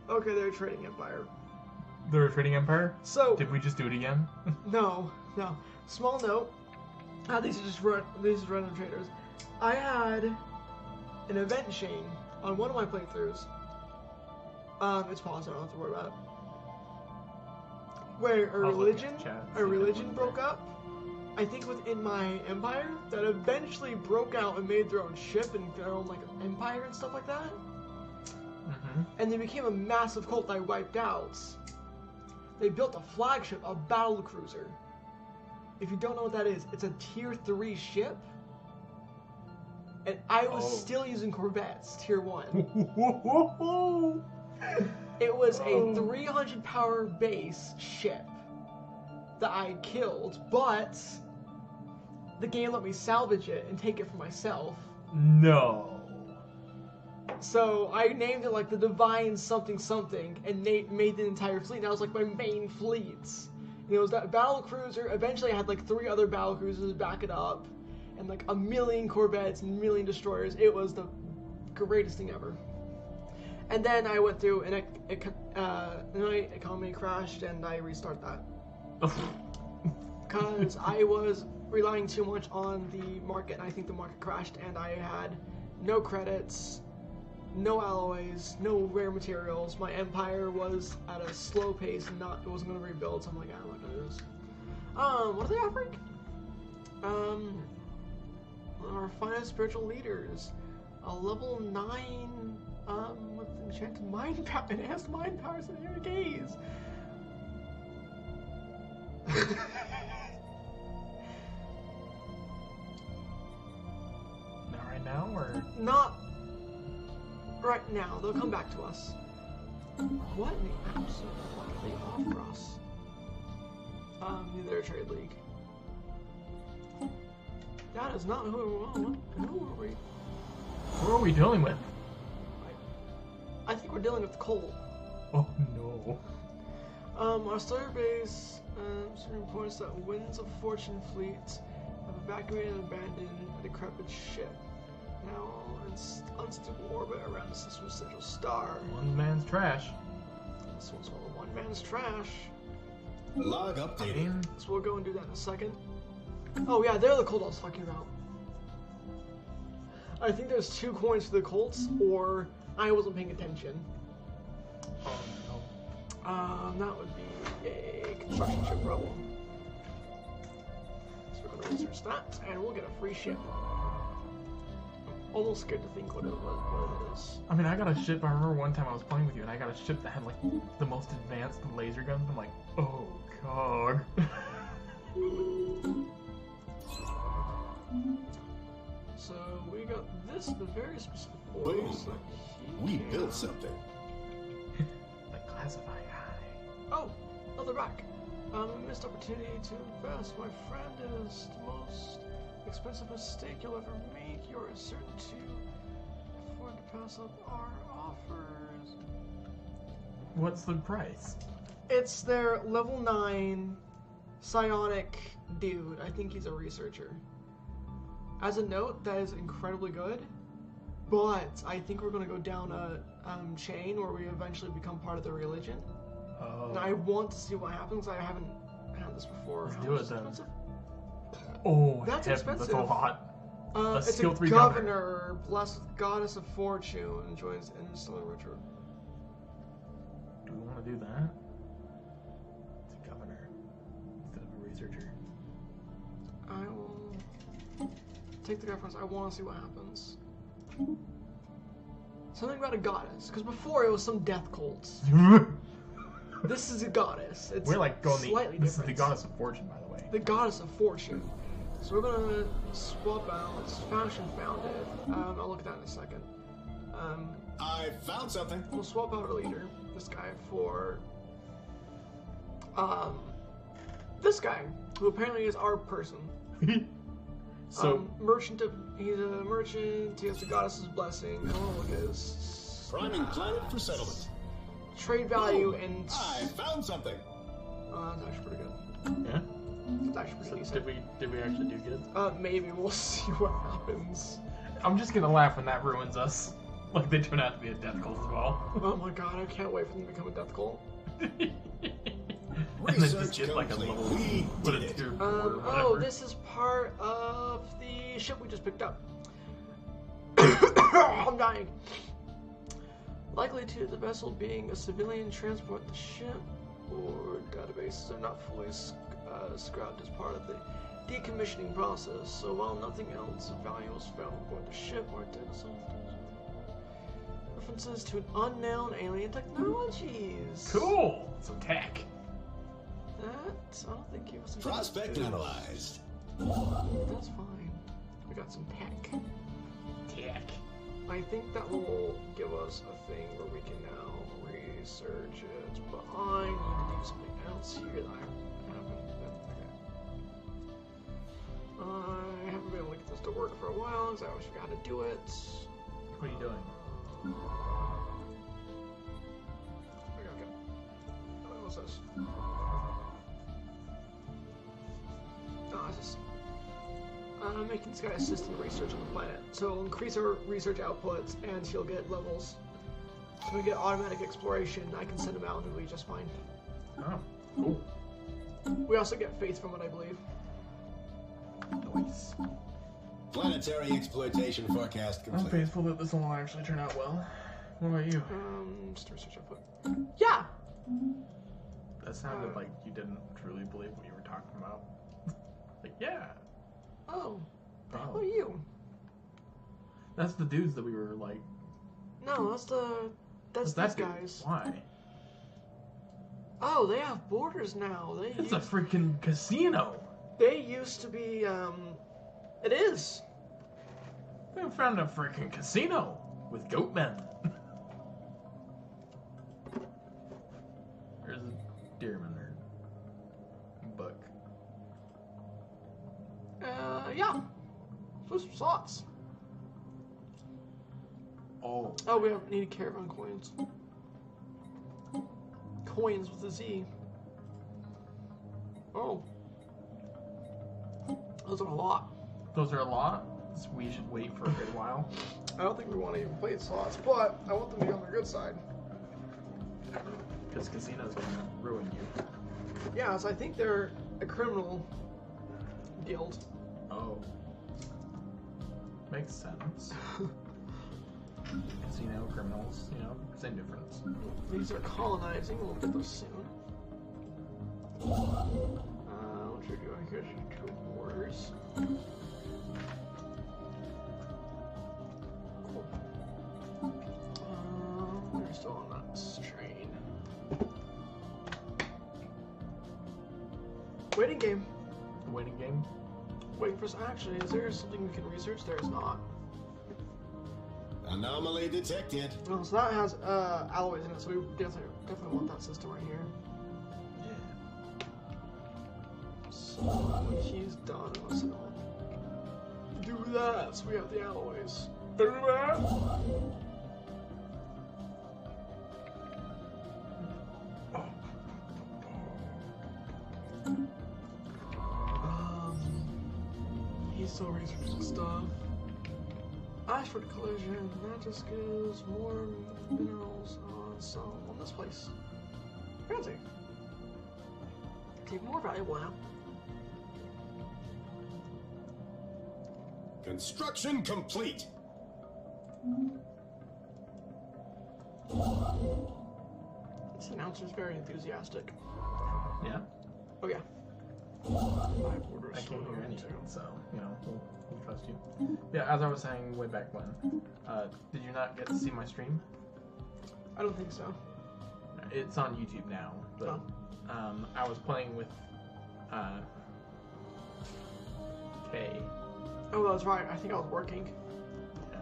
Speaker 1: Okay, they're a trading empire.
Speaker 2: They're a trading empire?
Speaker 1: So
Speaker 2: did we just do it again?
Speaker 1: No. Small note. These are just random traders. I had an event chain on one of my playthroughs. It's paused. I don't have to worry about it. Where a religion broke up. I think within my empire that eventually broke out and made their own ship and their own like empire and stuff like that.
Speaker 2: Mm-hmm.
Speaker 1: And they became a massive cult that I wiped out. They built a flagship, a battle cruiser. If you don't know what that is, it's a tier 3 ship. And I was still using Corvettes, tier 1. It was a 300 power base ship that I killed, but the game let me salvage it and take it for myself.
Speaker 2: No.
Speaker 1: So I named it like the Divine something something and made the entire fleet. And that was like my main fleets. And it was that battle cruiser. Eventually I had like 3 other battle cruisers to back it up. And like 1 million Corvettes and 1 million destroyers. It was the greatest thing ever. And then I went through and my economy crashed and I restarted that. Because I was relying too much on the market, and I think the market crashed, and I had no credits, no alloys, no rare materials. My empire was at a slow pace and it wasn't going to rebuild, so I'm like, I'm not going to do this. What are they offering? Our finest spiritual leaders. A level 9, with enchanted mind power, enhanced mind powers in your gaze.
Speaker 2: Not right now, or?
Speaker 1: Not right now. They'll come back to us. What in the absolute fuck do they offer us? They're a trade league. That is not who are we?
Speaker 2: Who are we dealing with?
Speaker 1: I think we're dealing with coal.
Speaker 2: Oh no.
Speaker 1: Our stellar base reports that Winds of Fortune fleet have evacuated and abandoned a decrepit ship. Now in unstable orbit around the system's central star.
Speaker 2: One man's trash.
Speaker 1: This one's one man's trash.
Speaker 4: Log updating.
Speaker 1: So we'll go and do that in a second. Oh yeah, they're the cult I was talking about. I think there's 2 coins for the cults, or I wasn't paying attention.
Speaker 2: Oh no.
Speaker 1: That would be a construction ship problem. So we're going to research that, and we'll get a free ship. I'm almost scared to think what it is.
Speaker 2: I mean, I got a ship. I remember one time I was playing with you, and I got a ship that had like the most advanced laser guns. I'm like, oh, COG.
Speaker 1: So we got this, the very specific
Speaker 4: Boom.
Speaker 1: orders.
Speaker 4: We built something.
Speaker 2: Like classified.
Speaker 1: Oh, they're back. Missed opportunity to invest. My friend is the most expensive mistake you'll ever make. You're certain to afford to pass up our offers.
Speaker 2: What's the price?
Speaker 1: It's their level 9 psionic dude. I think he's a researcher. As a note, that is incredibly good. But I think we're going to go down a chain where we eventually become part of the religion.
Speaker 2: Oh.
Speaker 1: And I want to see what happens. I haven't had this before.
Speaker 2: Let's
Speaker 1: How
Speaker 2: do
Speaker 1: much
Speaker 2: it
Speaker 1: is
Speaker 2: then.
Speaker 1: expensive?
Speaker 2: Oh,
Speaker 1: That's
Speaker 2: heavens,
Speaker 1: expensive.
Speaker 2: That's a lot.
Speaker 1: It's
Speaker 2: skill
Speaker 1: a
Speaker 2: 3
Speaker 1: governor, blessed with goddess of fortune, joins interstellar ritual.
Speaker 2: Do we want to do that? It's a governor instead of a researcher.
Speaker 1: I will take the reference. I want to see what happens. Something about a goddess, because before it was some death cult. This is a goddess. It's
Speaker 2: we're like going
Speaker 1: slightly
Speaker 2: this
Speaker 1: different.
Speaker 2: is the goddess of fortune, by the way.
Speaker 1: The goddess of fortune. So we're gonna swap out. It's fashion founded. I'll look at that in a second.
Speaker 4: I found something.
Speaker 1: We'll swap out our leader, this guy, for this guy, who apparently is our person.
Speaker 2: So
Speaker 1: he's a merchant. He has the goddess's blessing. I want to look at his
Speaker 4: Priming planet for settlement.
Speaker 1: trade value and.
Speaker 4: I found something.
Speaker 1: That's actually pretty good.
Speaker 2: yeah.
Speaker 1: That's actually pretty decent.
Speaker 2: Did we actually do good?
Speaker 1: Maybe we'll see what happens.
Speaker 2: I'm just gonna laugh when that ruins us. Like they turn out to be a death cult as well.
Speaker 1: Oh my god, I can't wait for them to become a death cult.
Speaker 2: And then just get like a little put it tier 4 or whatever.
Speaker 1: Oh, this is part of the ship we just picked up. I'm dying. Likely to the vessel being a civilian transport, the ship or databases are not fully scrapped as part of the decommissioning process. So while nothing else of value was found aboard the ship or data references to unknown alien technologies.
Speaker 2: Cool. Some tech.
Speaker 1: That, I don't think he was.
Speaker 4: Prospect analyzed.
Speaker 1: That's fine. We got some tech.
Speaker 2: Tech.
Speaker 1: I think that will give us a thing where we can now research it, but I need to do something else here that I haven't. Okay. I haven't been able to get this to work for a while because I always forgot to do it.
Speaker 2: What are you doing?
Speaker 1: Okay. What's this? Making this guy assistant research on the planet. So it'll increase our research outputs and she'll get levels. So we get automatic exploration. I can send him out and it'll be just fine.
Speaker 2: Oh, cool.
Speaker 1: We also get faith from it, I believe.
Speaker 2: Nice.
Speaker 4: Planetary exploitation forecast
Speaker 2: I'm
Speaker 4: complete.
Speaker 2: faithful that this will actually turn out well. What about you?
Speaker 1: Just research output. Yeah!
Speaker 2: That sounded like you didn't truly believe what you were talking about. Like, yeah.
Speaker 1: Oh. How are you?
Speaker 2: That's the dudes that we were like.
Speaker 1: No, that's these guys.
Speaker 2: Why?
Speaker 1: Oh, they have borders now.
Speaker 2: It's a freaking casino.
Speaker 1: They used to be, it is.
Speaker 2: We found a freaking casino with goat men. There's a deerman or buck.
Speaker 1: Yeah. So some slots.
Speaker 2: Oh.
Speaker 1: Oh, we need caravan coins. Coins with a Z. Oh. Those are a lot.
Speaker 2: Those are a lot? So we should wait for a good while.
Speaker 1: I don't think we want to even play slots, but I want them to be on the good side.
Speaker 2: Because casinos can ruin you.
Speaker 1: Yeah, so I think they're a criminal guild.
Speaker 2: Oh. Makes sense. casino criminals. You know, same difference.
Speaker 1: These are colonizing. We'll get those soon. What you're doing here is you're doing wars. Cool. We're still on that train. Waiting game.
Speaker 2: Waiting game.
Speaker 1: Waiting for. Actually, is there something we can research? There is not.
Speaker 4: Anomaly detected.
Speaker 1: Well, so that has alloys in it, so we definitely want that system right here. So when he's done, let's do that. So we have the alloys. Do that. He's still researching stuff. Ashford collision, that just gives more minerals on this place. Fancy. It's even more valuable now.
Speaker 4: Construction complete.
Speaker 1: This announcer's very enthusiastic.
Speaker 2: Yeah?
Speaker 1: Oh yeah.
Speaker 2: I can't hear anything, so, you know, we'll trust you. Yeah, as I was saying way back when, did you not get to see my stream?
Speaker 1: I don't think so.
Speaker 2: It's on YouTube now, but I was playing with Kay.
Speaker 1: Oh, that's right. I think I was working.
Speaker 2: Yeah.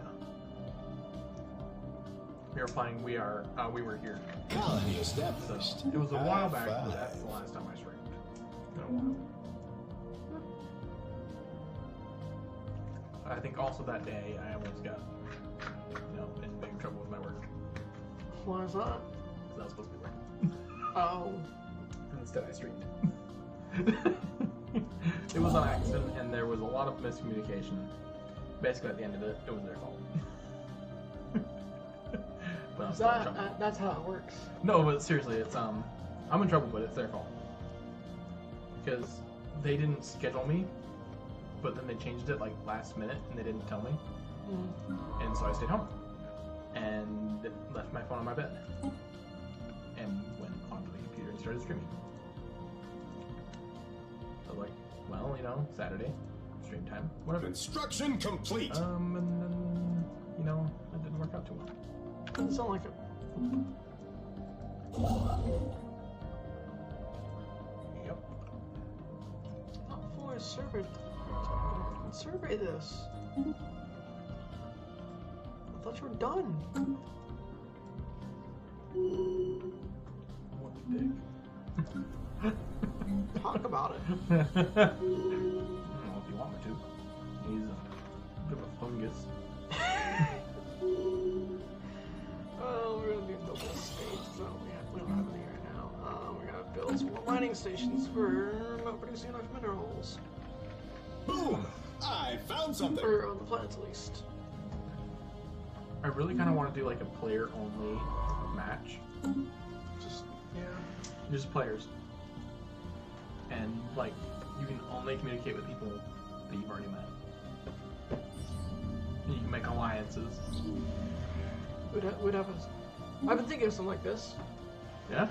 Speaker 2: We were playing. We were here.
Speaker 4: Colony established.
Speaker 2: So it was a while back, but that's the last time I streamed. It's been a while. I think also that day I almost got, in big trouble with my work.
Speaker 1: Why is that?
Speaker 2: Because I was supposed to be working.
Speaker 1: Oh.
Speaker 2: And instead I streamed. It was on accident, and there was a lot of miscommunication. Basically, at the end of it, it was their fault. But I'm still in trouble.
Speaker 1: That's how it works.
Speaker 2: No, but seriously, it's I'm in trouble, but it's their fault. Because they didn't schedule me, but then they changed it like last minute, and they didn't tell me. And so I stayed home and left my phone on my bed and went onto the computer and started streaming. I was like, well, Saturday, stream time, whatever.
Speaker 4: Construction complete.
Speaker 2: And then, it didn't work out too well.
Speaker 1: Doesn't sound like it.
Speaker 2: Yep.
Speaker 1: Not before I survey this. I thought you were done.
Speaker 2: What the dick?
Speaker 1: Talk about it.
Speaker 2: I don't know if you want me to. He's a bit of a fungus.
Speaker 1: Oh, we're gonna do double states. So we don't have any right now. We gotta build some more mining stations. We're not producing enough minerals.
Speaker 4: Boom! I found something.
Speaker 1: Or on the planet, at least.
Speaker 2: I really kind of want to do like a player-only match. Just players. And like, you can only communicate with people that you've already met. And you can make alliances.
Speaker 1: We'd have I've been thinking of something like this.
Speaker 2: Yeah?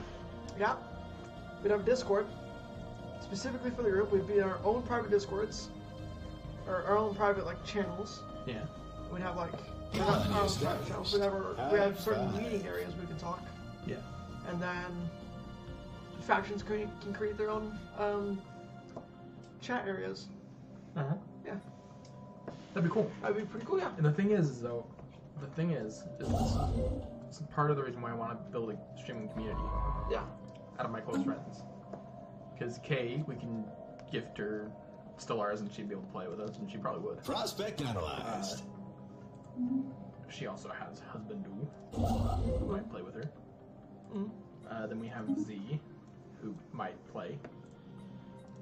Speaker 1: Yeah. We'd have a Discord. Specifically for the group, we'd be our own private Discords. Or our own private, channels.
Speaker 2: Yeah.
Speaker 1: We'd have, we have certain meeting areas we can talk.
Speaker 2: Yeah.
Speaker 1: And then factions can create their own chat areas.
Speaker 2: Uh-huh.
Speaker 1: Yeah.
Speaker 2: That'd be cool.
Speaker 1: That'd be pretty cool, yeah.
Speaker 2: And the thing is this is part of the reason why I want to build a streaming community.
Speaker 1: Yeah.
Speaker 2: Out of my close friends. Because Kay, we can gift her Stellaris and she'd be able to play with us, and she probably would.
Speaker 4: Prospect analyzed.
Speaker 2: She also has husband who might play with her. Then we have Z, who might play.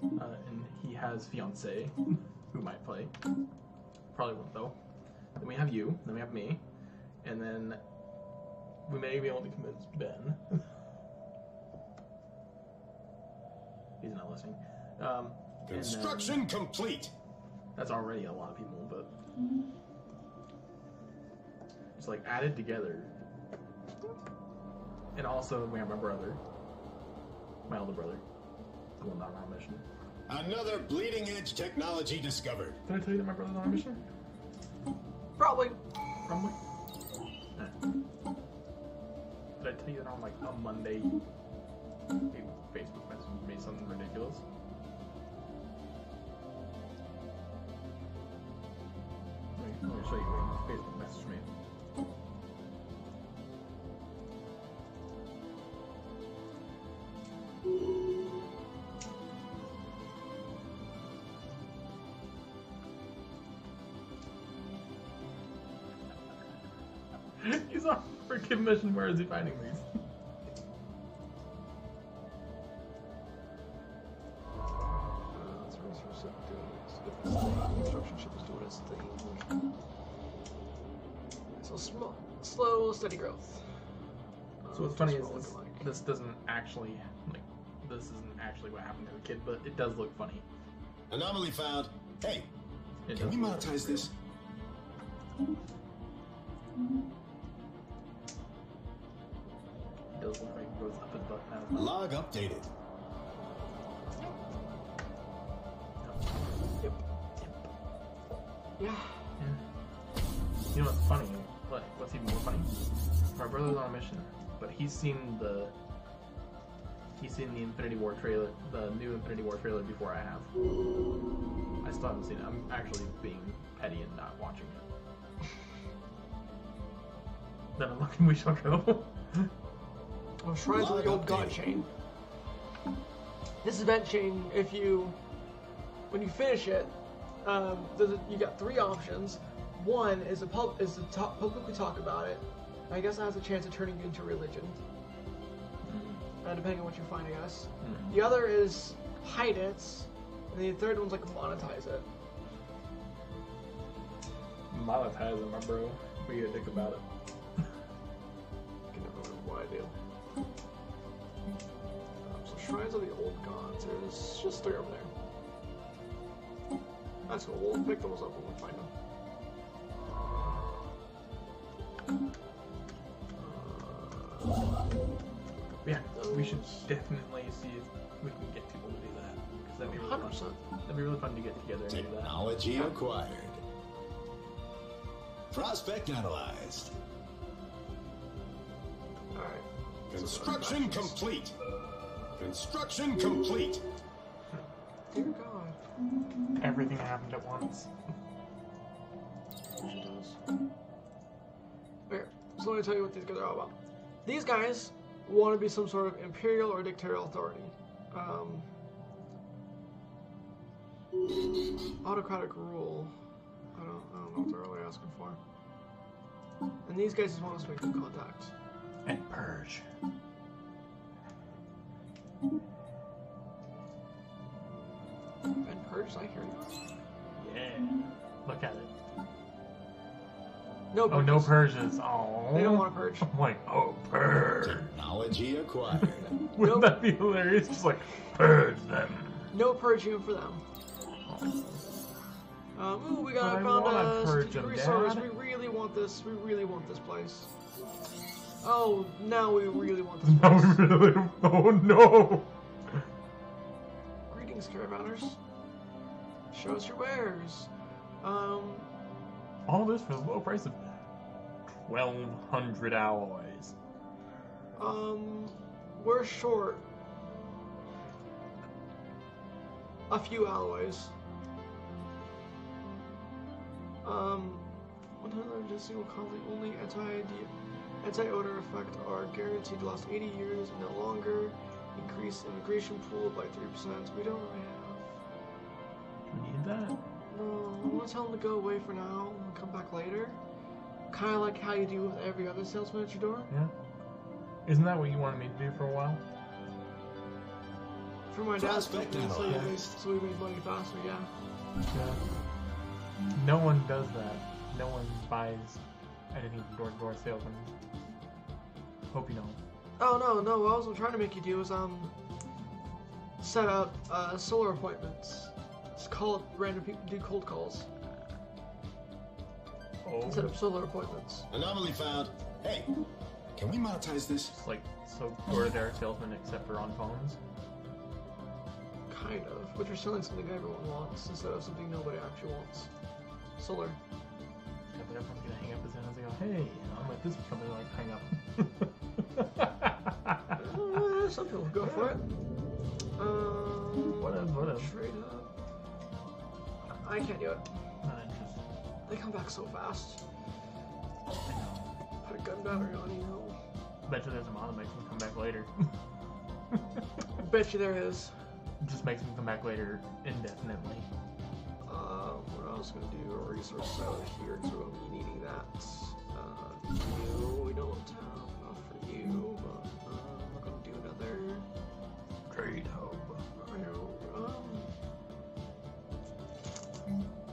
Speaker 2: And he has fiance who might play. Probably won't though. Then we have you. Then we have me. And then we may be able to convince Ben. He's not listening.
Speaker 4: Construction complete.
Speaker 2: That's already a lot of people, but it's like added together. And also, we have my brother, my older brother, the one not on a mission.
Speaker 4: Another bleeding-edge technology discovered.
Speaker 2: Did I tell you that my brother's on a mission?
Speaker 1: Probably.
Speaker 2: Probably. Did I tell you that on like a Monday, he Facebook messaged me something ridiculous? Let me show you what Facebook messaged me. He's on a freaking mission. Where is he finding these?
Speaker 1: Construction ship is doing its thing. So slow, steady growth.
Speaker 2: So what's funny is this doesn't actually this isn't actually what happened to the kid, but it does look funny.
Speaker 4: Anomaly found. Hey, can we monetize this?
Speaker 2: It does look like it goes up his butt now.
Speaker 4: Log updated.
Speaker 1: Yep. Yeah.
Speaker 2: You know what's funny? What's even more funny? My brother's on a mission, but he's seen the Infinity War trailer, the new Infinity War trailer before I have. I still haven't seen it. I'm actually being petty and not watching it. Then I'm looking, we shall go.
Speaker 1: Oh, Shrines of the Old God chain. This event chain, when you finish it, you got 3 options. One is publicly talk about it. I guess that has a chance of turning you into religion, depending on what you find, I guess. The other is hide it, and the third one's like monetize it.
Speaker 2: Monetize it, my bro. We get a dick about it.
Speaker 1: I can never remember what I do. So Shrines of the Old Gods. There's just 3 over there. That's cool. We'll pick those up when we find them.
Speaker 2: Yeah, we should definitely see if we can get people to do that. Because that'd be really
Speaker 1: 100%.
Speaker 2: fun. That'd be really fun to get together and do that.
Speaker 4: Technology acquired. Prospect analyzed.
Speaker 1: Alright.
Speaker 4: Construction complete. Construction complete.
Speaker 1: Dear God.
Speaker 2: Everything happened at once.
Speaker 1: She does. Okay, so let me tell you what these guys are all about. These guys want to be some sort of imperial or dictatorial authority. Autocratic rule. I don't know what they're really asking for. And these guys just want us to make good contact.
Speaker 2: And purge.
Speaker 1: And purge, I hear you.
Speaker 2: Yeah. Look at it.
Speaker 1: No purges.
Speaker 2: Oh, no purges. Oh.
Speaker 1: They don't want to purge.
Speaker 2: I'm like, oh, purge.
Speaker 4: Technology acquired.
Speaker 2: Wouldn't that be hilarious? Just like, purge them.
Speaker 1: No purging for them. Ooh, we got found a strategic resource. We really want this. We really want this place. Oh, now we really want this place.
Speaker 2: Now we really. Oh no.
Speaker 1: Greetings, caravanners. Show us your wares.
Speaker 2: All this for the low price of 1,200 alloys.
Speaker 1: We're short a few alloys. 100 just single constantly only anti-odor effect are guaranteed to last 80 years and no longer. Increase immigration pool by 3%. We don't really have.
Speaker 2: Do we need that?
Speaker 1: No, I want to tell them to go away for now and come back later. Kind of like how you do with every other salesman at your door.
Speaker 2: Yeah. Isn't that what you wanted me to do for a while?
Speaker 1: For my dad's company, so we make money faster, yeah.
Speaker 2: Yeah. No one does that. No one buys anything from door-to-door salesmen. Hope you know.
Speaker 1: Oh, no, what I was trying to make you do is, set up, solar appointments. Just call random people, do cold calls. instead of solar appointments.
Speaker 4: Anomaly found. Hey, can we monetize this?
Speaker 2: It's like so Door-to-Door salesman except for on phones.
Speaker 1: Kind of, but you're selling something everyone wants instead of something nobody actually wants. Solar.
Speaker 2: Yeah, but everyone's gonna hang up as soon as they go, hey, I'm like, this is something like hang up.
Speaker 1: Some people go for it.
Speaker 2: Whatever.
Speaker 1: Trade up. I can't do it.
Speaker 2: Not interested.
Speaker 1: They come back so fast.
Speaker 2: I know.
Speaker 1: Put a gun battery on you.
Speaker 2: Bet you there's a mod that makes them come back later.
Speaker 1: Bet you there is.
Speaker 2: Just makes them come back later indefinitely.
Speaker 1: What I was gonna do a resource seller here because we're gonna be needing that. You, we don't have enough for you, but we're gonna do another
Speaker 2: Trade hub.
Speaker 1: I know.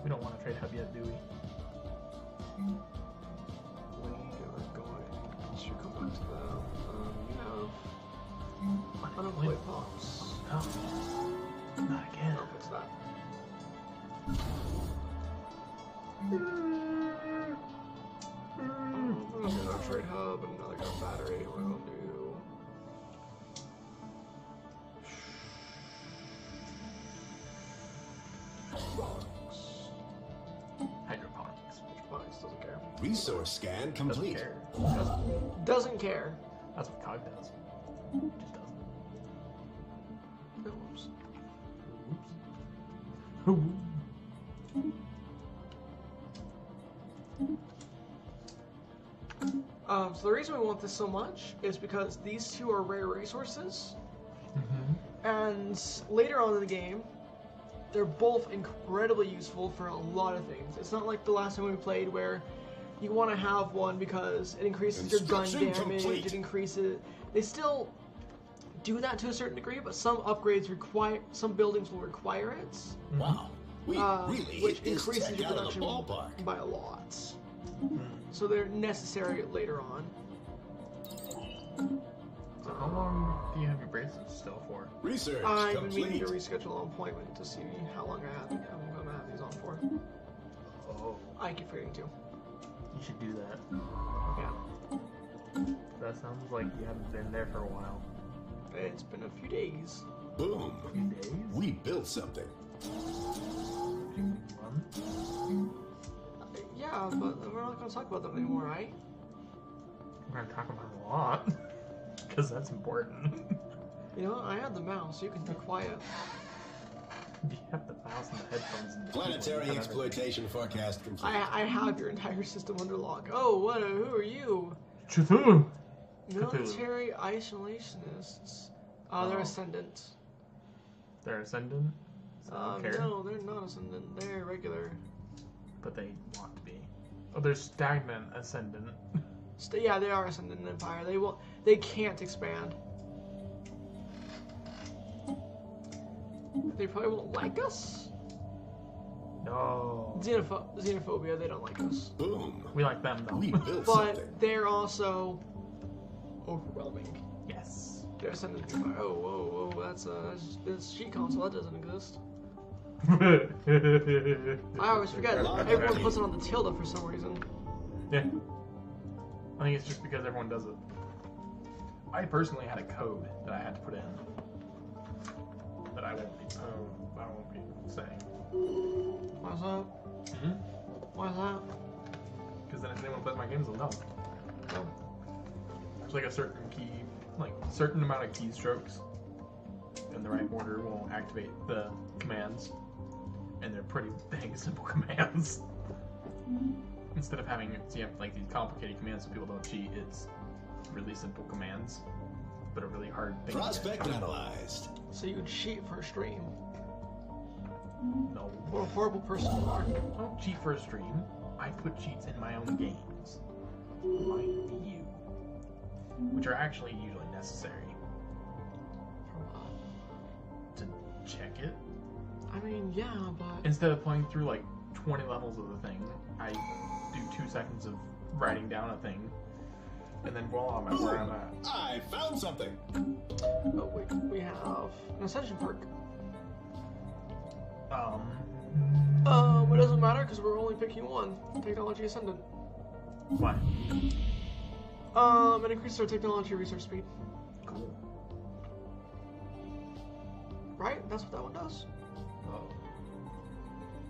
Speaker 2: We don't want to trade hub yet, do we?
Speaker 1: We are going to come back to that. You have unemployed pops.
Speaker 2: No. Not again.
Speaker 1: No, what's that? We're gonna do another trade hub and another gun battery. We're gonna do
Speaker 2: Hydroponics.
Speaker 1: Hydroponics doesn't care.
Speaker 4: Resource scan complete.
Speaker 1: Doesn't care.
Speaker 2: That's what COG does. Just doesn't.
Speaker 1: Oops.
Speaker 2: Oops.
Speaker 1: So the reason we want this so much is because these two are rare resources, and later on in the game, they're both incredibly useful for a lot of things. It's not like the last time we played where you want to have one because it increases your gun damage, it increases... They still do that to a certain degree, but some upgrades require... Some buildings will require it.
Speaker 4: Wow. We really
Speaker 1: which
Speaker 4: hit this
Speaker 1: increases
Speaker 4: tech
Speaker 1: your
Speaker 4: out of the
Speaker 1: production
Speaker 4: ballpark.
Speaker 1: by a lot. So they're necessary later on.
Speaker 2: So how long do you have your bracelets still for?
Speaker 4: Research
Speaker 1: I've been
Speaker 4: complete.
Speaker 1: meaning to reschedule an appointment to see how long I'm going to have these on for.
Speaker 2: Oh.
Speaker 1: I keep forgetting to.
Speaker 2: You should do that.
Speaker 1: Yeah.
Speaker 2: That sounds like you haven't been there for a while.
Speaker 1: It's been a few days.
Speaker 4: Boom.
Speaker 2: A few days?
Speaker 4: We built something.
Speaker 1: Yeah, but we're not going to talk about them anymore, right?
Speaker 2: We're going to talk about it a lot. Because that's important.
Speaker 1: You know what? I have the mouse. You can be quiet.
Speaker 2: You have the mouse and the headphones. And the
Speaker 4: Planetary exploitation forecast complete.
Speaker 1: I have your entire system under lock. Oh, what? Who are you?
Speaker 2: Cthulhu.
Speaker 1: Military isolationists. They're Ascendant.
Speaker 2: They're Ascendant? So I don't care.
Speaker 1: No, they're not Ascendant. They're regular.
Speaker 2: But they want to be. Oh, they're Stagnant Ascendant.
Speaker 1: Yeah, they are Ascendant Empire. They can't expand. They probably won't like us.
Speaker 2: No.
Speaker 1: Xenophobia, they don't like us.
Speaker 4: Boom.
Speaker 2: We like them though.
Speaker 4: We built
Speaker 1: But
Speaker 4: something.
Speaker 1: they're also overwhelming.
Speaker 2: Yes.
Speaker 1: They're Ascendant Empire. Oh, whoa, that's sheet console. That doesn't exist. I always forget. Everyone puts it on the tilde for some reason.
Speaker 2: Yeah. I think it's just because everyone does it. I personally had a code that I had to put in that I won't be saying.
Speaker 1: Why's that? Why's that?
Speaker 2: Because then if anyone plays my games, they'll know.
Speaker 1: Oh.
Speaker 2: There's like a certain amount of keystrokes in the right order will activate the commands, and they're pretty dang simple commands. Instead of having these complicated commands so people don't cheat, it's really simple commands, but a really hard thing.
Speaker 4: Prospect analyzed.
Speaker 1: So you would cheat for a stream.
Speaker 2: No.
Speaker 1: What a horrible person you are.
Speaker 2: I don't cheat for a stream. I put cheats in my own games. Mind you. Which are actually usually necessary. To check it.
Speaker 1: I mean, yeah, but...
Speaker 2: Instead of playing through like 20 levels of the thing, I do 2 seconds of writing down a thing, and then voila, I'm at where I'm at.
Speaker 4: I found something.
Speaker 1: Oh wait, we have an Ascension perk. It doesn't matter because we're only picking one. Technology Ascendant.
Speaker 2: Why?
Speaker 1: It increases our technology research speed.
Speaker 2: Cool.
Speaker 1: Right? That's what that one does.
Speaker 2: Oh.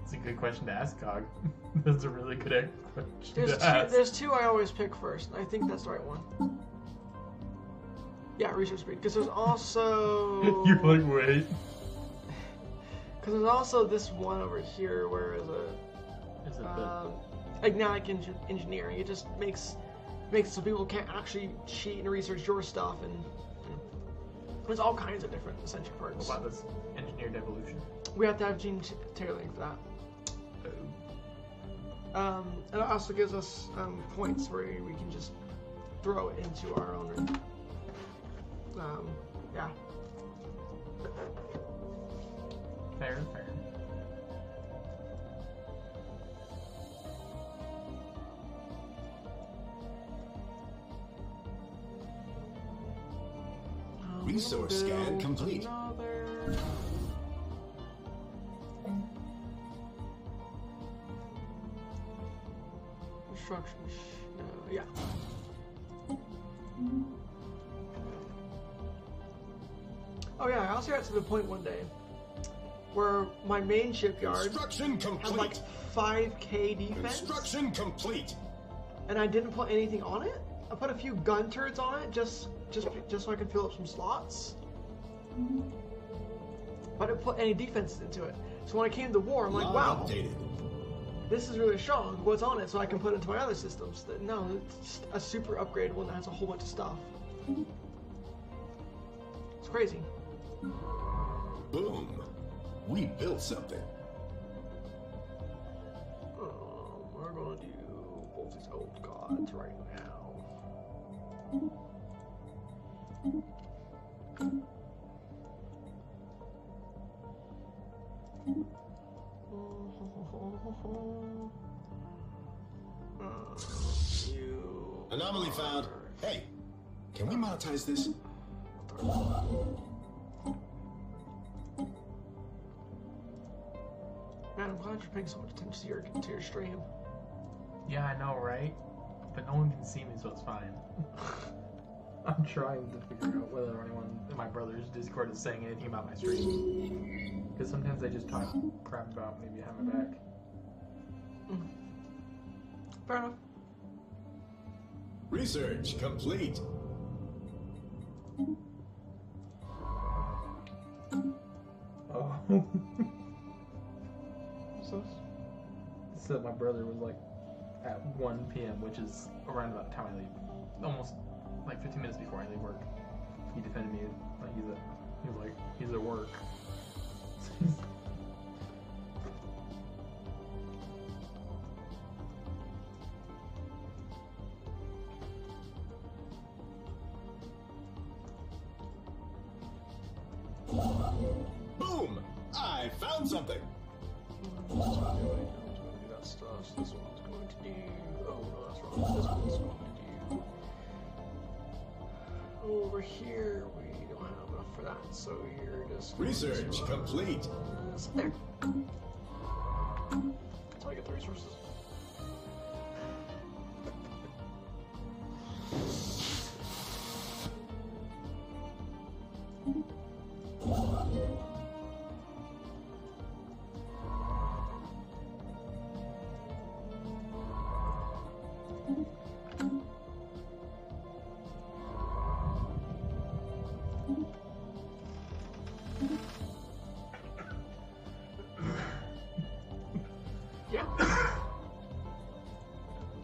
Speaker 2: It's a good question to ask, COG. That's a really good question to ask.
Speaker 1: There's two I always pick first. I think that's the right one. Yeah, research speed. Because there's also...
Speaker 2: You're like, wait.
Speaker 1: Because there's also this one over here where is agnetic engineering. It just makes it so people can't actually cheat and research your stuff, and there's all kinds of different essential parts.
Speaker 2: What about this engineered evolution?
Speaker 1: We have to have gene tailoring for that. It also gives us points where we can just throw it into our own. Yeah.
Speaker 2: Fair.
Speaker 4: Resource scan complete.
Speaker 1: Instructions. Yeah. Oh yeah, I also got to the point one day where my main shipyard had like 5k defense.
Speaker 4: Construction complete.
Speaker 1: And I didn't put anything on it. I put a few gun turrets on it just so I could fill up some slots. But I didn't put any defenses into it. So when I came to war, I'm like, wow, this is really strong. What's on it so I can put it into my other systems? No, it's just a super upgraded one that has a whole bunch of stuff. It's crazy.
Speaker 4: Boom. We built something.
Speaker 1: We're gonna do both these old gods right now.
Speaker 4: Anomaly found. Hey, can we monetize this?
Speaker 1: Man, I'm glad you're paying so much attention to your stream.
Speaker 2: Yeah, I know, right? But no one can see me, so it's fine. I'm trying to figure out whether anyone in my brother's Discord is saying anything about my stream. Because sometimes they just talk crap about me behind my back.
Speaker 1: Fair enough.
Speaker 4: Research complete.
Speaker 2: Oh.
Speaker 1: What's this?
Speaker 2: So my brother was like at 1 p.m., which is around about the time I leave. Almost like 15 minutes before I leave work. He defended me like he's at work.
Speaker 4: Boom! I found something.
Speaker 1: That stuff. This one's going to do. Oh no, that's wrong. This one's going to do. Over here, we don't have enough for that, so you're just.
Speaker 4: Research complete.
Speaker 1: There. That's how I get the resources.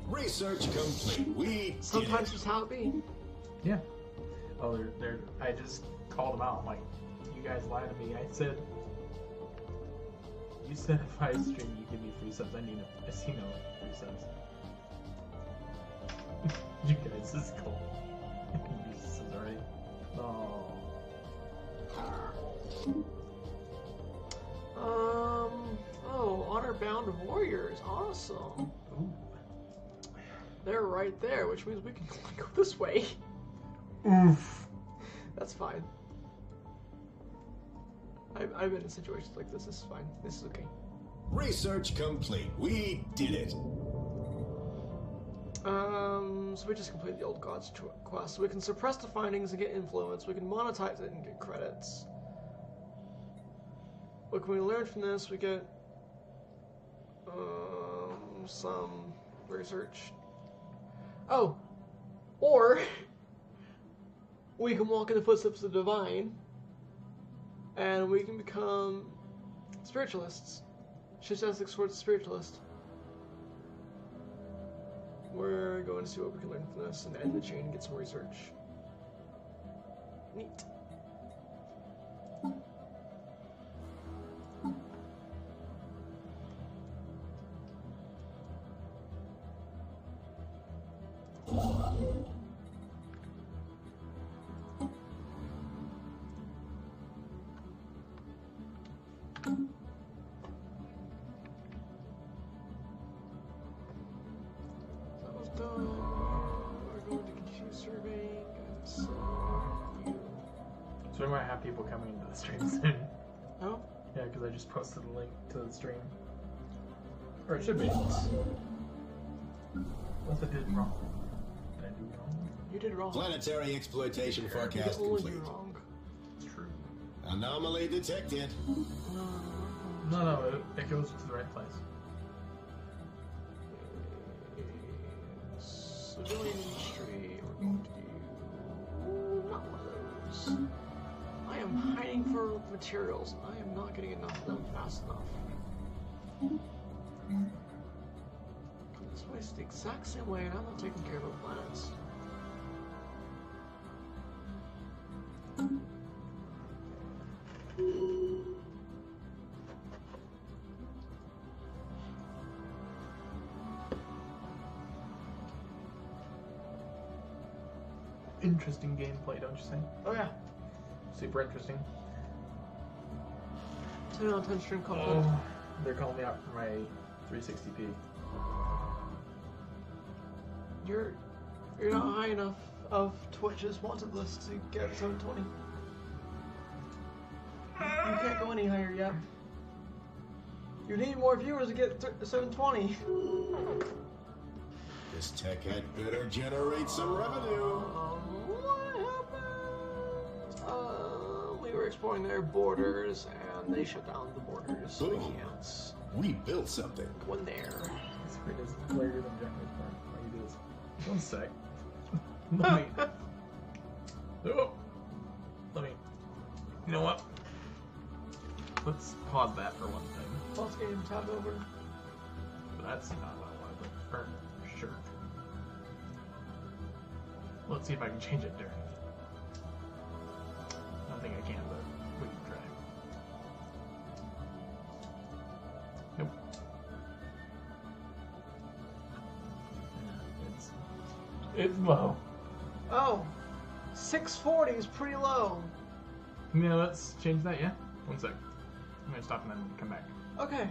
Speaker 4: Research complete. We
Speaker 1: sometimes just how it be.
Speaker 2: Yeah. Oh, they're. I just called them out. I'm like, you guys lied to me. You said if I stream, you give me free subs. I see no free subs. You guys, this is cool. This is already.
Speaker 1: Oh, honor-bound warriors, awesome.
Speaker 2: Ooh.
Speaker 1: They're right there, which means we can go this way.
Speaker 2: Oof.
Speaker 1: That's fine. I've been in situations like this. This is fine. This is okay.
Speaker 4: Research complete. We did it.
Speaker 1: So we just completed the old gods quest. We can suppress the findings and get influence. We can monetize it and get credits. What can we learn from this? We get some research. Oh, or we can walk in the footsteps of the divine, and we can become spiritualists. Statistics towards a spiritualist. We're going to see what we can learn from this and end the chain and get some research. Neat.
Speaker 2: So we might have people coming into the stream soon.
Speaker 1: Oh?
Speaker 2: Yeah, because I just posted a link to the stream. Or it should be. What I did wrong? Did I do wrong?
Speaker 1: You did wrong.
Speaker 4: Planetary exploitation forecast complete.
Speaker 1: Wrong.
Speaker 2: It's true.
Speaker 4: Anomaly detected.
Speaker 2: No, it goes to the right place.
Speaker 1: Civilian industry, we're going to do not one of those. I am hiding for materials. I am not getting enough of them fast enough. This place the exact same way, and I'm not taking care of the planets.
Speaker 2: Interesting gameplay, don't you think?
Speaker 1: Oh yeah.
Speaker 2: Super interesting.
Speaker 1: 10 out of 10 stream content.
Speaker 2: Oh, they're calling me out for my 360p.
Speaker 1: You're not high enough of Twitch's wanted list to get 720. You can't go any higher yet. You need more viewers to get 720.
Speaker 4: This tech had better generate some revenue.
Speaker 1: What happened? We were exploring their borders, and they shut down the borders, so we can't.
Speaker 4: We built something.
Speaker 1: Go in there.
Speaker 2: This screen is clearer than Jeffrey's part. Why you do this? 1 sec. Let me. Oh. Let me. You know what? Let's pause that for one thing.
Speaker 1: Pause game, tab over.
Speaker 2: That's not what I wanted. Or, sure. Let's see if I can change it during. I don't think I can, but we can try. Nope. It's low.
Speaker 1: Oh, 640 is pretty low.
Speaker 2: Yeah, let's change that, yeah? 1 sec. I'm gonna stop and then come back.
Speaker 1: Okay.